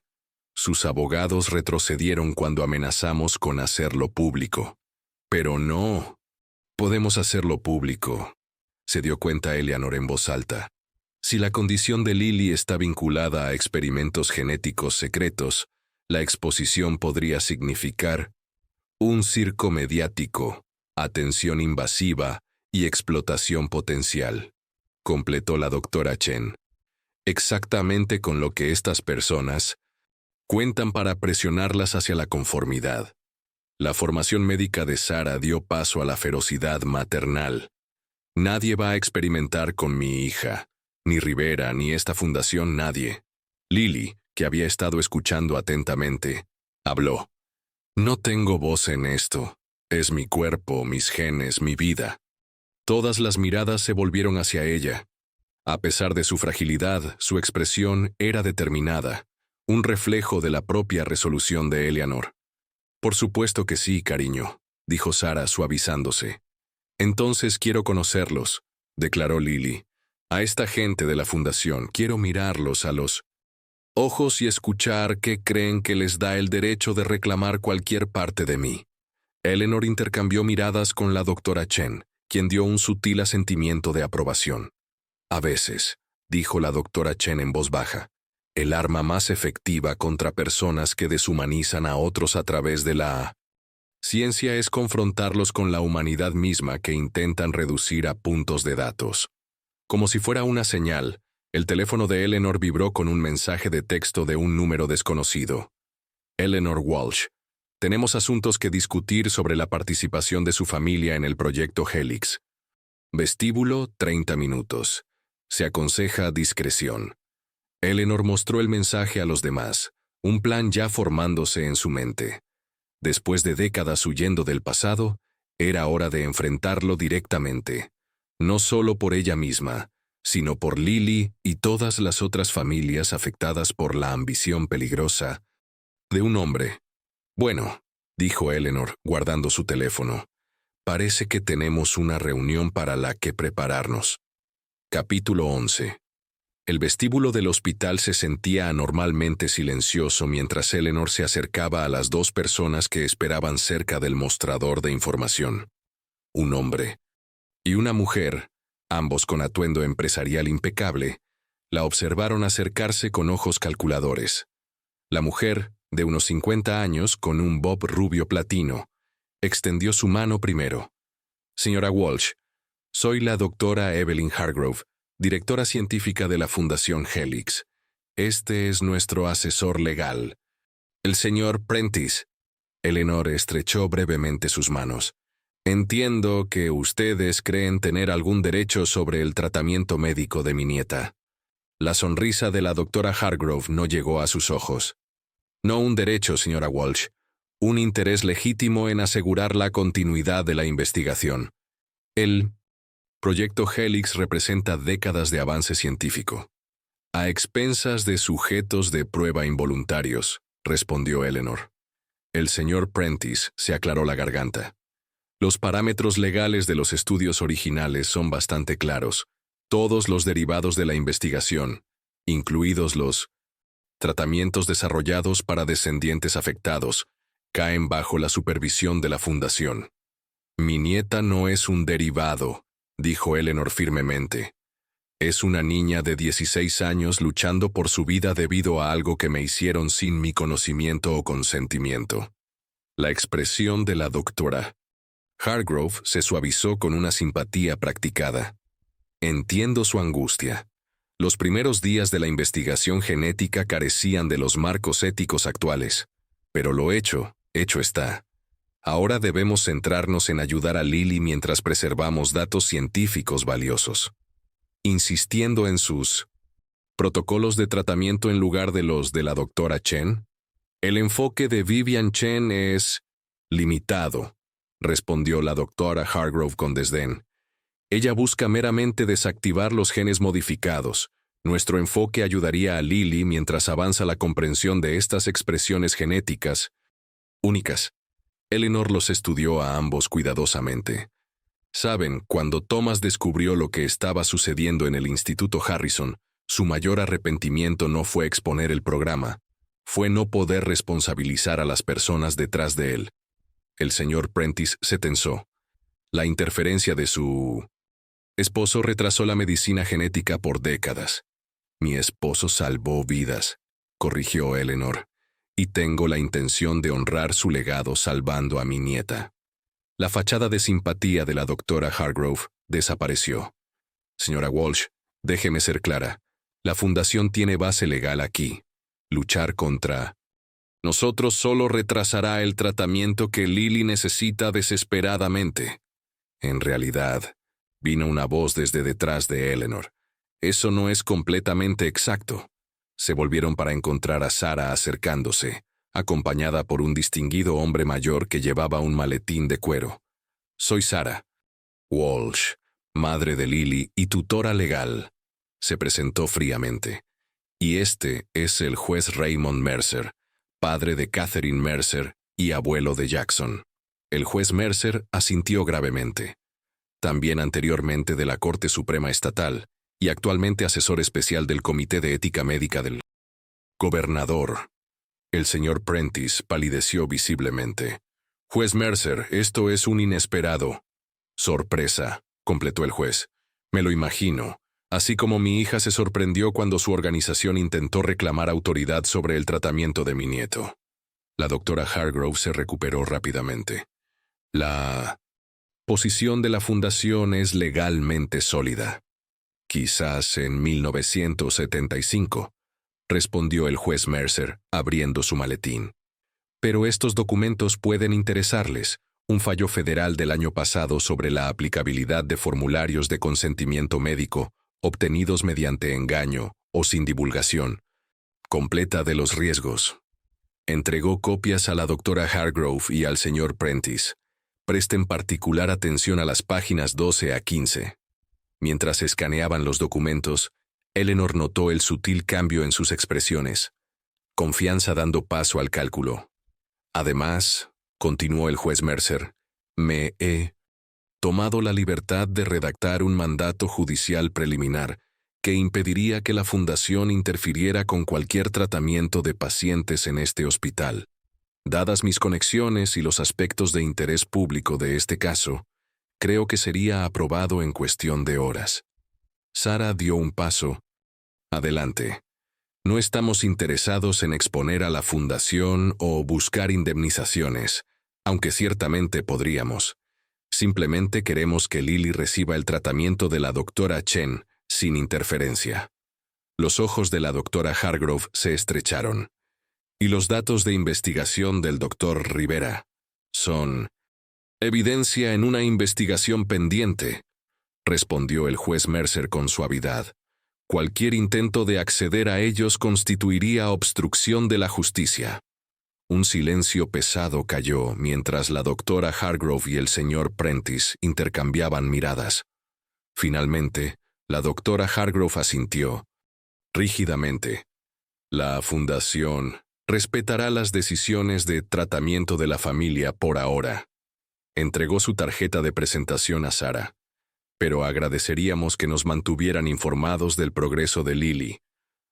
Sus abogados retrocedieron cuando amenazamos con hacerlo público. Pero no. Podemos hacerlo público, se dio cuenta Eleanor en voz alta. Si la condición de Lily está vinculada a experimentos genéticos secretos, la exposición podría significar un circo mediático, atención invasiva y explotación potencial, completó la doctora Chen. Exactamente con lo que estas personas cuentan para presionarlas hacia la conformidad. La formación médica de Sarah dio paso a la ferocidad maternal. Nadie va a experimentar con mi hija, ni Rivera, ni esta fundación, nadie. Lily, que había estado escuchando atentamente, habló. No tengo voz en esto. Es mi cuerpo, mis genes, mi vida. Todas las miradas se volvieron hacia ella. A pesar de su fragilidad, su expresión era determinada, un reflejo de la propia resolución de Eleanor. Por supuesto que sí, cariño, dijo Sarah suavizándose. Entonces quiero conocerlos, declaró Lily. A esta gente de la fundación quiero mirarlos a los ojos y escuchar qué creen que les da el derecho de reclamar cualquier parte de mí. Eleanor intercambió miradas con la doctora Chen, quien dio un sutil asentimiento de aprobación. A veces, dijo la doctora Chen en voz baja, el arma más efectiva contra personas que deshumanizan a otros a través de la ciencia es confrontarlos con la humanidad misma que intentan reducir a puntos de datos. Como si fuera una señal, el teléfono de Eleanor vibró con un mensaje de texto de un número desconocido. Eleanor Walsh. Tenemos asuntos que discutir sobre la participación de su familia en el proyecto Helix. Vestíbulo, 30 minutos. Se aconseja discreción. Eleanor mostró el mensaje a los demás, un plan ya formándose en su mente. Después de décadas huyendo del pasado, era hora de enfrentarlo directamente, no solo por ella misma, sino por Lily y todas las otras familias afectadas por la ambición peligrosa de un hombre. Bueno, dijo Eleanor, guardando su teléfono, parece que tenemos una reunión para la que prepararnos. Capítulo 11. El vestíbulo del hospital se sentía anormalmente silencioso mientras Eleanor se acercaba a las dos personas que esperaban cerca del mostrador de información. Un hombre y una mujer, ambos con atuendo empresarial impecable, la observaron acercarse con ojos calculadores. La mujer, de unos 50 años, con un bob rubio platino, Extendió su mano primero. Señora Walsh, soy la doctora Evelyn Hargrove, directora científica de la Fundación Helix. Este es nuestro asesor legal. El señor Prentice. Eleanor estrechó brevemente sus manos. Entiendo que ustedes creen tener algún derecho sobre el tratamiento médico de mi nieta. La sonrisa de la doctora Hargrove no llegó a sus ojos. No un derecho, señora Walsh. Un interés legítimo en asegurar la continuidad de la investigación. El proyecto Helix representa décadas de avance científico. A expensas de sujetos de prueba involuntarios, respondió Eleanor. El señor Prentice se aclaró la garganta. Los parámetros legales de los estudios originales son bastante claros. Todos los derivados de la investigación, incluidos los tratamientos desarrollados para descendientes afectados, caen bajo la supervisión de la Fundación. Mi nieta no es un derivado, dijo Eleanor firmemente. Es una niña de 16 años luchando por su vida debido a algo que me hicieron sin mi conocimiento o consentimiento. La expresión de la doctora Hargrove se suavizó con una simpatía practicada. Entiendo su angustia. Los primeros días de la investigación genética carecían de los marcos éticos actuales. Pero lo hecho está. Ahora debemos centrarnos en ayudar a Lily mientras preservamos datos científicos valiosos. Insistiendo en sus protocolos de tratamiento en lugar de los de la doctora Chen, el enfoque de Vivian Chen es limitado, respondió la doctora Hargrove con desdén. Ella busca meramente desactivar los genes modificados. Nuestro enfoque ayudaría a Lily mientras avanza la comprensión de estas expresiones genéticas únicas. Eleanor los estudió a ambos cuidadosamente. Saben, cuando Thomas descubrió lo que estaba sucediendo en el Instituto Harrison, su mayor arrepentimiento no fue exponer el programa, fue no poder responsabilizar a las personas detrás de él. El señor Prentice se tensó. La interferencia de su esposo retrasó la medicina genética por décadas. Mi esposo salvó vidas, corrigió Eleanor, y tengo la intención de honrar su legado salvando a mi nieta. La fachada de simpatía de la doctora Hargrove desapareció. Señora Walsh, déjeme ser clara. La Fundación tiene base legal aquí. Luchar contra nosotros solo retrasará el tratamiento que Lily necesita desesperadamente. En realidad, vino una voz desde detrás de Eleanor. Eso no es completamente exacto. Se volvieron para encontrar a Sarah acercándose, acompañada por un distinguido hombre mayor que llevaba un maletín de cuero. Soy Sarah Walsh, madre de Lily y tutora legal, se presentó fríamente. Y este es el juez Raymond Mercer, padre de Catherine Mercer y abuelo de Jackson. El juez Mercer asintió gravemente. También anteriormente de la Corte Suprema Estatal y actualmente asesor especial del Comité de Ética Médica del gobernador. El señor Prentice palideció visiblemente. Juez Mercer, esto es un inesperado sorpresa, completó el juez. Me lo imagino, así como mi hija se sorprendió cuando su organización intentó reclamar autoridad sobre el tratamiento de mi nieto. La doctora Hargrove se recuperó rápidamente. La posición de la Fundación es legalmente sólida. Quizás en 1975, respondió el juez Mercer, abriendo su maletín. Pero estos documentos pueden interesarles. Un fallo federal del año pasado sobre la aplicabilidad de formularios de consentimiento médico obtenidos mediante engaño o sin divulgación completa de los riesgos. Entregó copias a la doctora Hargrove y al señor Prentice. Presten particular atención a las páginas 12 a 15. Mientras escaneaban los documentos, Eleanor notó el sutil cambio en sus expresiones. Confianza dando paso al cálculo. Además, continuó el juez Mercer, me he tomado la libertad de redactar un mandato judicial preliminar que impediría que la Fundación interfiriera con cualquier tratamiento de pacientes en este hospital. Dadas mis conexiones y los aspectos de interés público de este caso, creo que sería aprobado en cuestión de horas. Sarah dio un paso adelante. No estamos interesados en exponer a la Fundación o buscar indemnizaciones. aunque ciertamente podríamos. Simplemente queremos que Lily reciba el tratamiento de la doctora Chen, sin interferencia. Los ojos de la doctora Hargrove se estrecharon. Y los datos de investigación del doctor Rivera son evidencia en una investigación pendiente, respondió el juez Mercer con suavidad. Cualquier intento de acceder a ellos constituiría obstrucción de la justicia. Un silencio pesado cayó mientras la doctora Hargrove y el señor Prentice intercambiaban miradas. Finalmente, la doctora Hargrove asintió, rígidamente. La Fundación respetará las decisiones de tratamiento de la familia por ahora. Entregó su tarjeta de presentación a Sarah. Pero agradeceríamos que nos mantuvieran informados del progreso de Lily,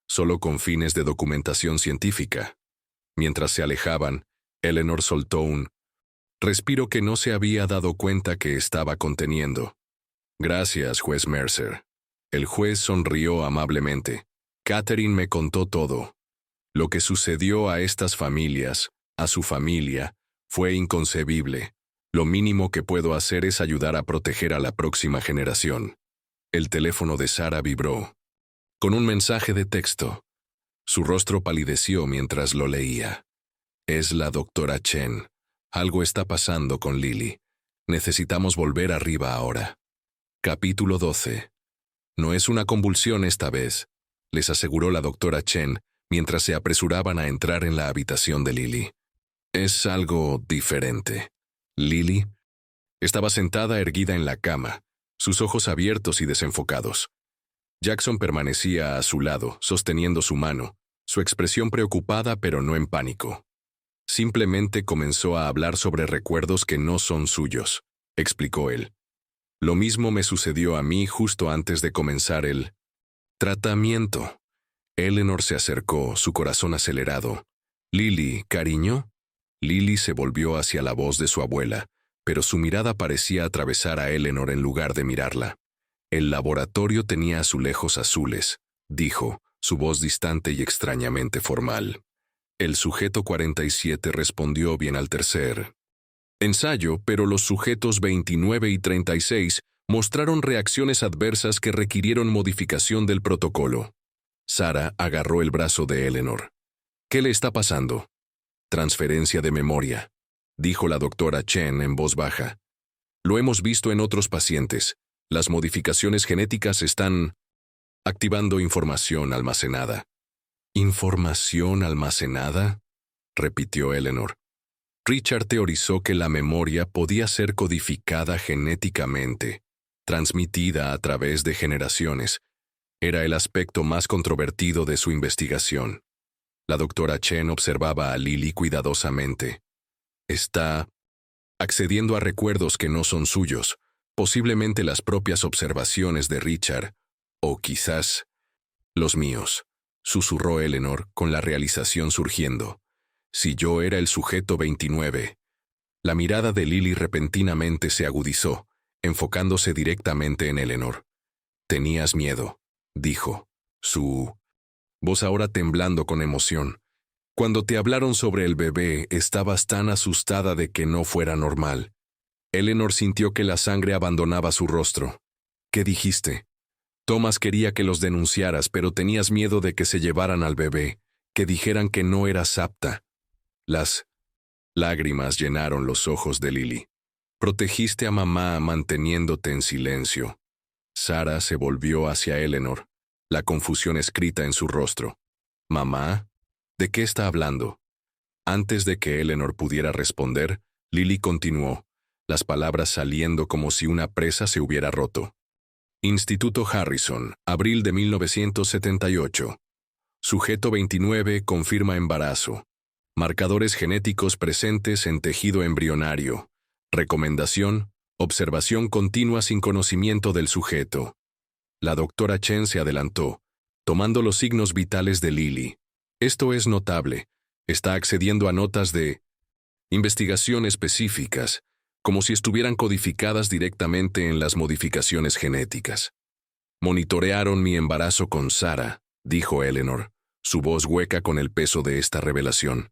solo con fines de documentación científica. Mientras se alejaban, Eleanor soltó un respiro que no se había dado cuenta que estaba conteniendo. Gracias, juez Mercer. El juez sonrió amablemente. Catherine me contó todo. Lo que sucedió a estas familias, a su familia, fue inconcebible. Lo mínimo que puedo hacer es ayudar a proteger a la próxima generación. El teléfono de Sarah vibró. Con un mensaje de texto. Su rostro palideció mientras lo leía. Es la doctora Chen. Algo está pasando con Lily. Necesitamos volver arriba ahora. Capítulo 12. No es una convulsión esta vez, les aseguró la doctora Chen mientras se apresuraban a entrar en la habitación de Lily. Es algo diferente. Lily estaba sentada erguida en la cama, sus ojos abiertos y desenfocados. Jackson permanecía a su lado, sosteniendo su mano, su expresión preocupada pero no en pánico. Simplemente comenzó a hablar sobre recuerdos que no son suyos, explicó él. Lo mismo me sucedió a mí justo antes de comenzar el tratamiento. Eleanor se acercó, su corazón acelerado. Lily, cariño. Lily se volvió hacia la voz de su abuela, pero su mirada parecía atravesar a Eleanor en lugar de mirarla. El laboratorio tenía azulejos azules, dijo, su voz distante y extrañamente formal. El sujeto 47 respondió bien al tercer ensayo, pero los sujetos 29 y 36 mostraron reacciones adversas que requirieron modificación del protocolo. Sarah agarró el brazo de Eleanor. ¿Qué le está pasando? Transferencia de memoria, dijo la doctora Chen en voz baja. Lo hemos visto en otros pacientes. Las modificaciones genéticas están activando información almacenada. ¿Información almacenada?, repitió Eleanor. Richard teorizó que la memoria podía ser codificada genéticamente, transmitida a través de generaciones. Era el aspecto más controvertido de su investigación. La doctora Chen observaba a Lily cuidadosamente. Está accediendo a recuerdos que no son suyos, posiblemente las propias observaciones de Richard, o quizás los míos, susurró Eleanor con la realización surgiendo. Si yo era el sujeto 29. La mirada de Lily repentinamente se agudizó, enfocándose directamente en Eleanor. Tenías miedo, dijo, su voz ahora temblando con emoción. Cuando te hablaron sobre el bebé, estabas tan asustada de que no fuera normal. Eleanor sintió que la sangre abandonaba su rostro. ¿Qué dijiste? Thomas quería que los denunciaras, pero tenías miedo de que se llevaran al bebé, que dijeran que no eras apta. Las lágrimas llenaron los ojos de Lily. Protegiste a mamá manteniéndote en silencio. Sarah se volvió hacia Eleanor, la confusión escrita en su rostro. ¿Mamá? ¿De qué está hablando? Antes de que Eleanor pudiera responder, Lily continuó, las palabras saliendo como si una presa se hubiera roto. Instituto Harrison, abril de 1978. Sujeto 29 confirma embarazo. Marcadores genéticos presentes en tejido embrionario. Recomendación: observación continua sin conocimiento del sujeto. La doctora Chen se adelantó, tomando los signos vitales de Lily. Esto es notable. Está accediendo a notas de investigación específicas, como si estuvieran codificadas directamente en las modificaciones genéticas. Monitorearon mi embarazo con Sarah, dijo Eleanor, su voz hueca con el peso de esta revelación.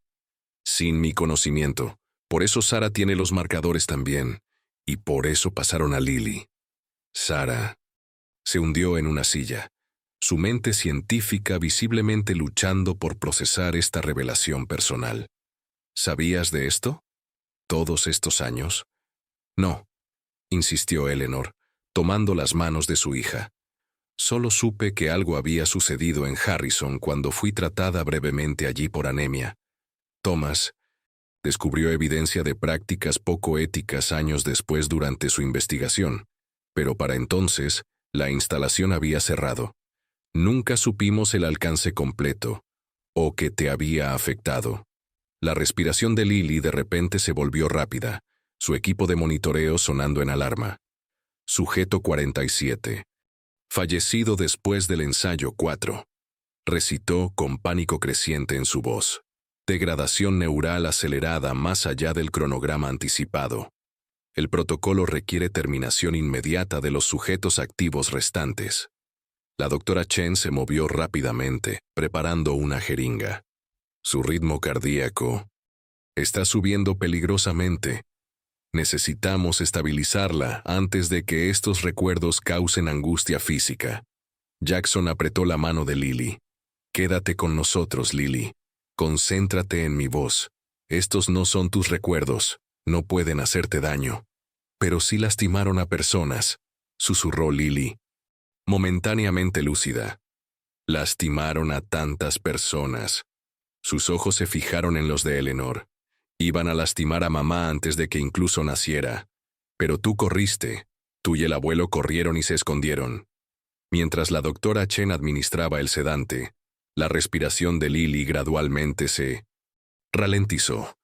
Sin mi conocimiento, Por eso Sara tiene los marcadores también, y por eso pasaron a Lily. Sara se hundió en una silla, su mente científica visiblemente luchando por procesar esta revelación personal. ¿Sabías de esto? ¿Todos estos años? No, insistió Eleanor, tomando las manos de su hija. Solo supe que algo había sucedido en Harrison cuando fui tratada brevemente allí por anemia. Thomas descubrió evidencia de prácticas poco éticas años después durante su investigación, pero para entonces la instalación había cerrado. Nunca supimos el alcance completo, o que te había afectado. La respiración de Lily de repente se volvió rápida, su equipo de monitoreo sonando en alarma. Sujeto 47. Fallecido después del ensayo 4. Recitó con pánico creciente en su voz. Degradación neural acelerada más allá del cronograma anticipado. El protocolo requiere terminación inmediata de los sujetos activos restantes. La doctora Chen se movió rápidamente, preparando una jeringa. Su ritmo cardíaco está subiendo peligrosamente. Necesitamos estabilizarla antes de que estos recuerdos causen angustia física. Jackson apretó la mano de Lily. Quédate con nosotros, Lily. Concéntrate en mi voz. Estos no son tus recuerdos, no pueden hacerte daño. Pero sí lastimaron a personas, susurró Lily, momentáneamente lúcida. Lastimaron a tantas personas. Sus ojos se fijaron en los de Eleanor. Iban a lastimar a mamá antes de que incluso naciera. Pero tú corriste. Tú y el abuelo corrieron y se escondieron. Mientras la doctora Chen administraba el sedante, la respiración de Lily gradualmente se ralentizó.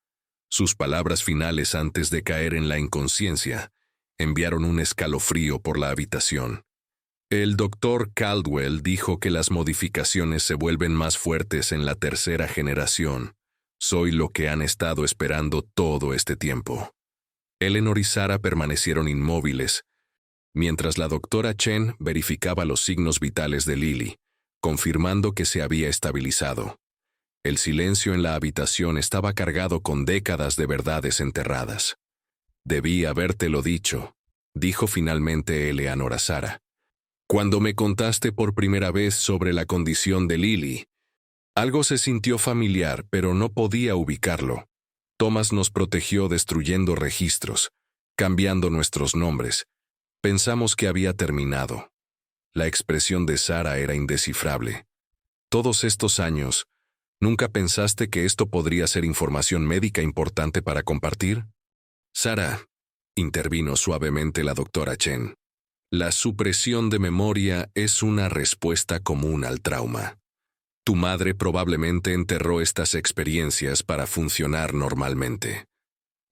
Sus palabras finales antes de caer en la inconsciencia enviaron un escalofrío por la habitación. El doctor Caldwell dijo que las modificaciones se vuelven más fuertes en la tercera generación. Soy lo que han estado esperando todo este tiempo. Eleanor y Sara permanecieron inmóviles, mientras la doctora Chen verificaba los signos vitales de Lily, confirmando que se había estabilizado. El silencio en la habitación estaba cargado con décadas de verdades enterradas. Debí habértelo dicho, dijo finalmente Eleanor a Sara. Cuando me contaste por primera vez sobre la condición de Lily, algo se sintió familiar, pero no podía ubicarlo. Thomas nos protegió destruyendo registros, cambiando nuestros nombres. Pensamos que había terminado. La expresión de Sara era indescifrable. Todos estos años, ¿nunca pensaste que esto podría ser información médica importante para compartir? Sara, intervino suavemente la doctora Chen. La supresión de memoria es una respuesta común al trauma. Tu madre probablemente enterró estas experiencias para funcionar normalmente.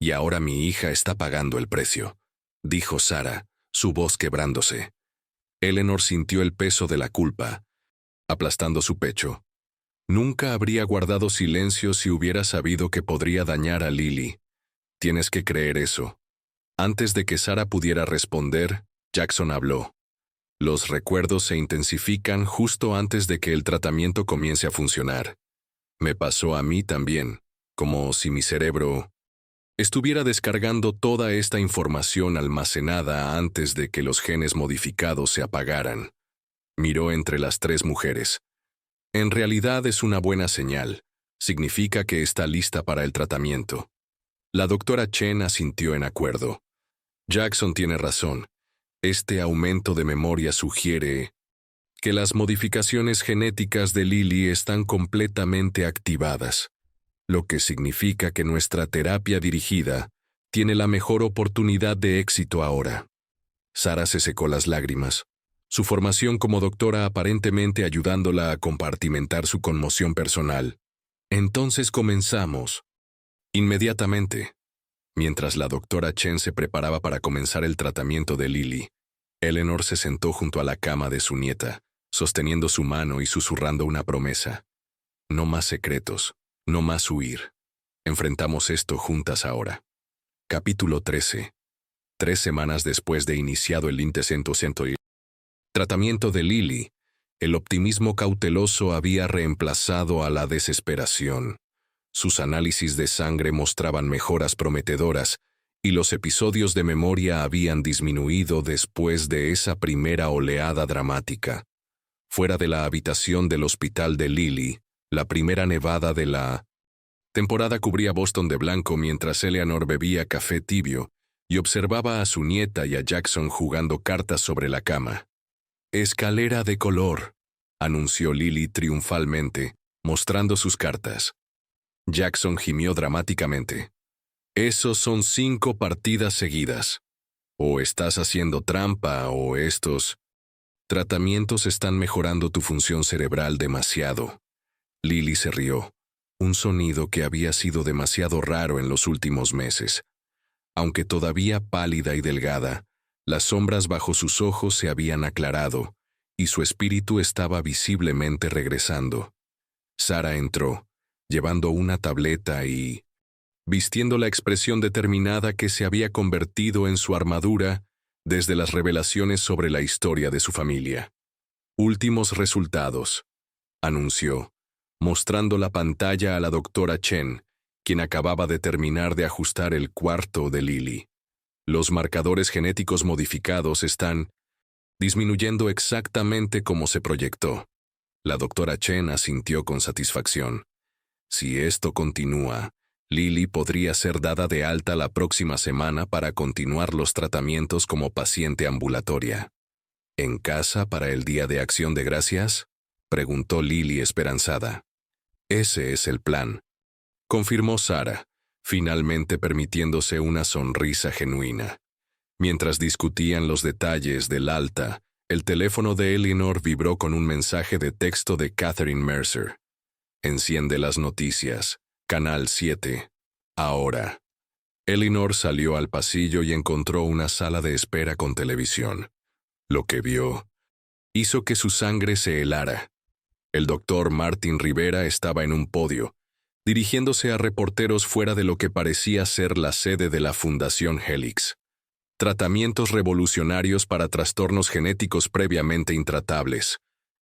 Y ahora mi hija está pagando el precio, dijo Sara, su voz quebrándose. Eleanor sintió el peso de la culpa, aplastando su pecho. Nunca habría guardado silencio si hubiera sabido que podría dañar a Lily. Tienes que creer eso. Antes de que Sara pudiera responder, Jackson habló. Los recuerdos se intensifican justo antes de que el tratamiento comience a funcionar. Me pasó a mí también, como si mi cerebro estuviera descargando toda esta información almacenada antes de que los genes modificados se apagaran. Miró entre las tres mujeres. En realidad es una buena señal. Significa que está lista para el tratamiento. La doctora Chen asintió en acuerdo. Jackson tiene razón. Este aumento de memoria sugiere que las modificaciones genéticas de Lily están completamente activadas, lo que significa que nuestra terapia dirigida tiene la mejor oportunidad de éxito ahora. Sara se secó las lágrimas, su formación como doctora aparentemente ayudándola a compartimentar su conmoción personal. Entonces comenzamos. Inmediatamente. Mientras la doctora Chen se preparaba para comenzar el tratamiento de Lily, Eleanor se sentó junto a la cama de su nieta, sosteniendo su mano y susurrando una promesa. No más secretos, no más huir. Enfrentamos esto juntas ahora. Capítulo 13. 3 semanas después de iniciado el tratamiento de Lily, el optimismo cauteloso había reemplazado a la desesperación. Sus análisis de sangre mostraban mejoras prometedoras y los episodios de memoria habían disminuido después de esa primera oleada dramática. Fuera de la habitación del hospital de Lily, la primera nevada de la temporada cubría Boston de blanco mientras Eleanor bebía café tibio y observaba a su nieta y a Jackson jugando cartas sobre la cama. «Escalera de color», anunció Lily triunfalmente, mostrando sus cartas. Jackson gimió dramáticamente. «Esos son 5 partidas seguidas. O estás haciendo trampa o estos tratamientos están mejorando tu función cerebral demasiado». Lily se rió, un sonido que había sido demasiado raro en los últimos meses. Aunque todavía pálida y delgada, las sombras bajo sus ojos se habían aclarado y su espíritu estaba visiblemente regresando. Sara entró, llevando una tableta y, vistiendo la expresión determinada que se había convertido en su armadura desde las revelaciones sobre la historia de su familia. «Últimos resultados», anunció, mostrando la pantalla a la doctora Chen, quien acababa de terminar de ajustar el cuarto de Lily. «Los marcadores genéticos modificados están disminuyendo exactamente como se proyectó». La doctora Chen asintió con satisfacción. «Si esto continúa, Lily podría ser dada de alta la próxima semana para continuar los tratamientos como paciente ambulatoria». «¿En casa para el Día de Acción de Gracias?», preguntó Lily esperanzada. «Ese es el plan», confirmó Sara, finalmente permitiéndose una sonrisa genuina. Mientras discutían los detalles del alta, el teléfono de Eleanor vibró con un mensaje de texto de Catherine Mercer. «Enciende las noticias. Canal 7. Ahora». Eleanor salió al pasillo y encontró una sala de espera con televisión. Lo que vio hizo que su sangre se helara. El doctor Martin Rivera estaba en un podio, dirigiéndose a reporteros fuera de lo que parecía ser la sede de la Fundación Helix. «Tratamientos revolucionarios para trastornos genéticos previamente intratables»,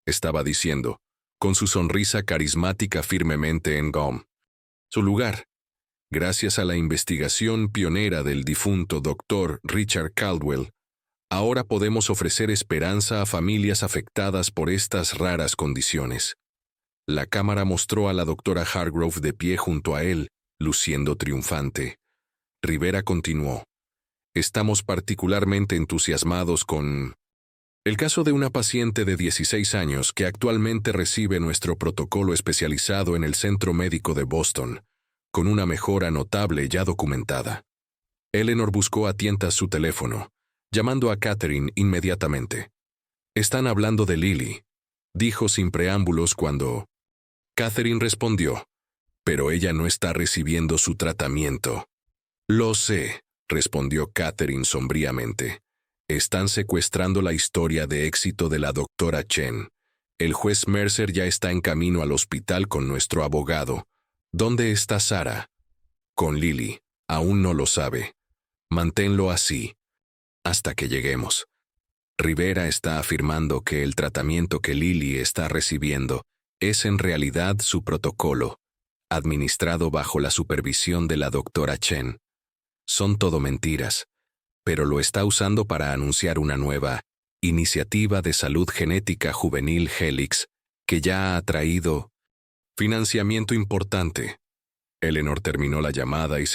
estaba diciendo, con su sonrisa carismática firmemente en GOM. Su lugar. Gracias a la investigación pionera del difunto Dr. Richard Caldwell, ahora podemos ofrecer esperanza a familias afectadas por estas raras condiciones. La cámara mostró a la doctora Hargrove de pie junto a él, luciendo triunfante. Rivera continuó. «Estamos particularmente entusiasmados con el caso de una paciente de 16 años que actualmente recibe nuestro protocolo especializado en el Centro Médico de Boston, con una mejora notable ya documentada». Eleanor buscó a tientas su teléfono, llamando a Catherine inmediatamente. «Están hablando de Lily», dijo sin preámbulos cuando Catherine respondió. «Pero ella no está recibiendo su tratamiento». «Lo sé», respondió Catherine sombríamente. «Están secuestrando la historia de éxito de la doctora Chen. El juez Mercer ya está en camino al hospital con nuestro abogado. ¿Dónde está Sara?» «Con Lily. Aún no lo sabe. Manténlo así hasta que lleguemos». Rivera está afirmando que el tratamiento que Lily está recibiendo es en realidad su protocolo, administrado bajo la supervisión de la doctora Chen. Son todo mentiras, pero lo está usando para anunciar una nueva iniciativa de salud genética juvenil Helix que ya ha atraído financiamiento importante. Eleanor terminó la llamada y se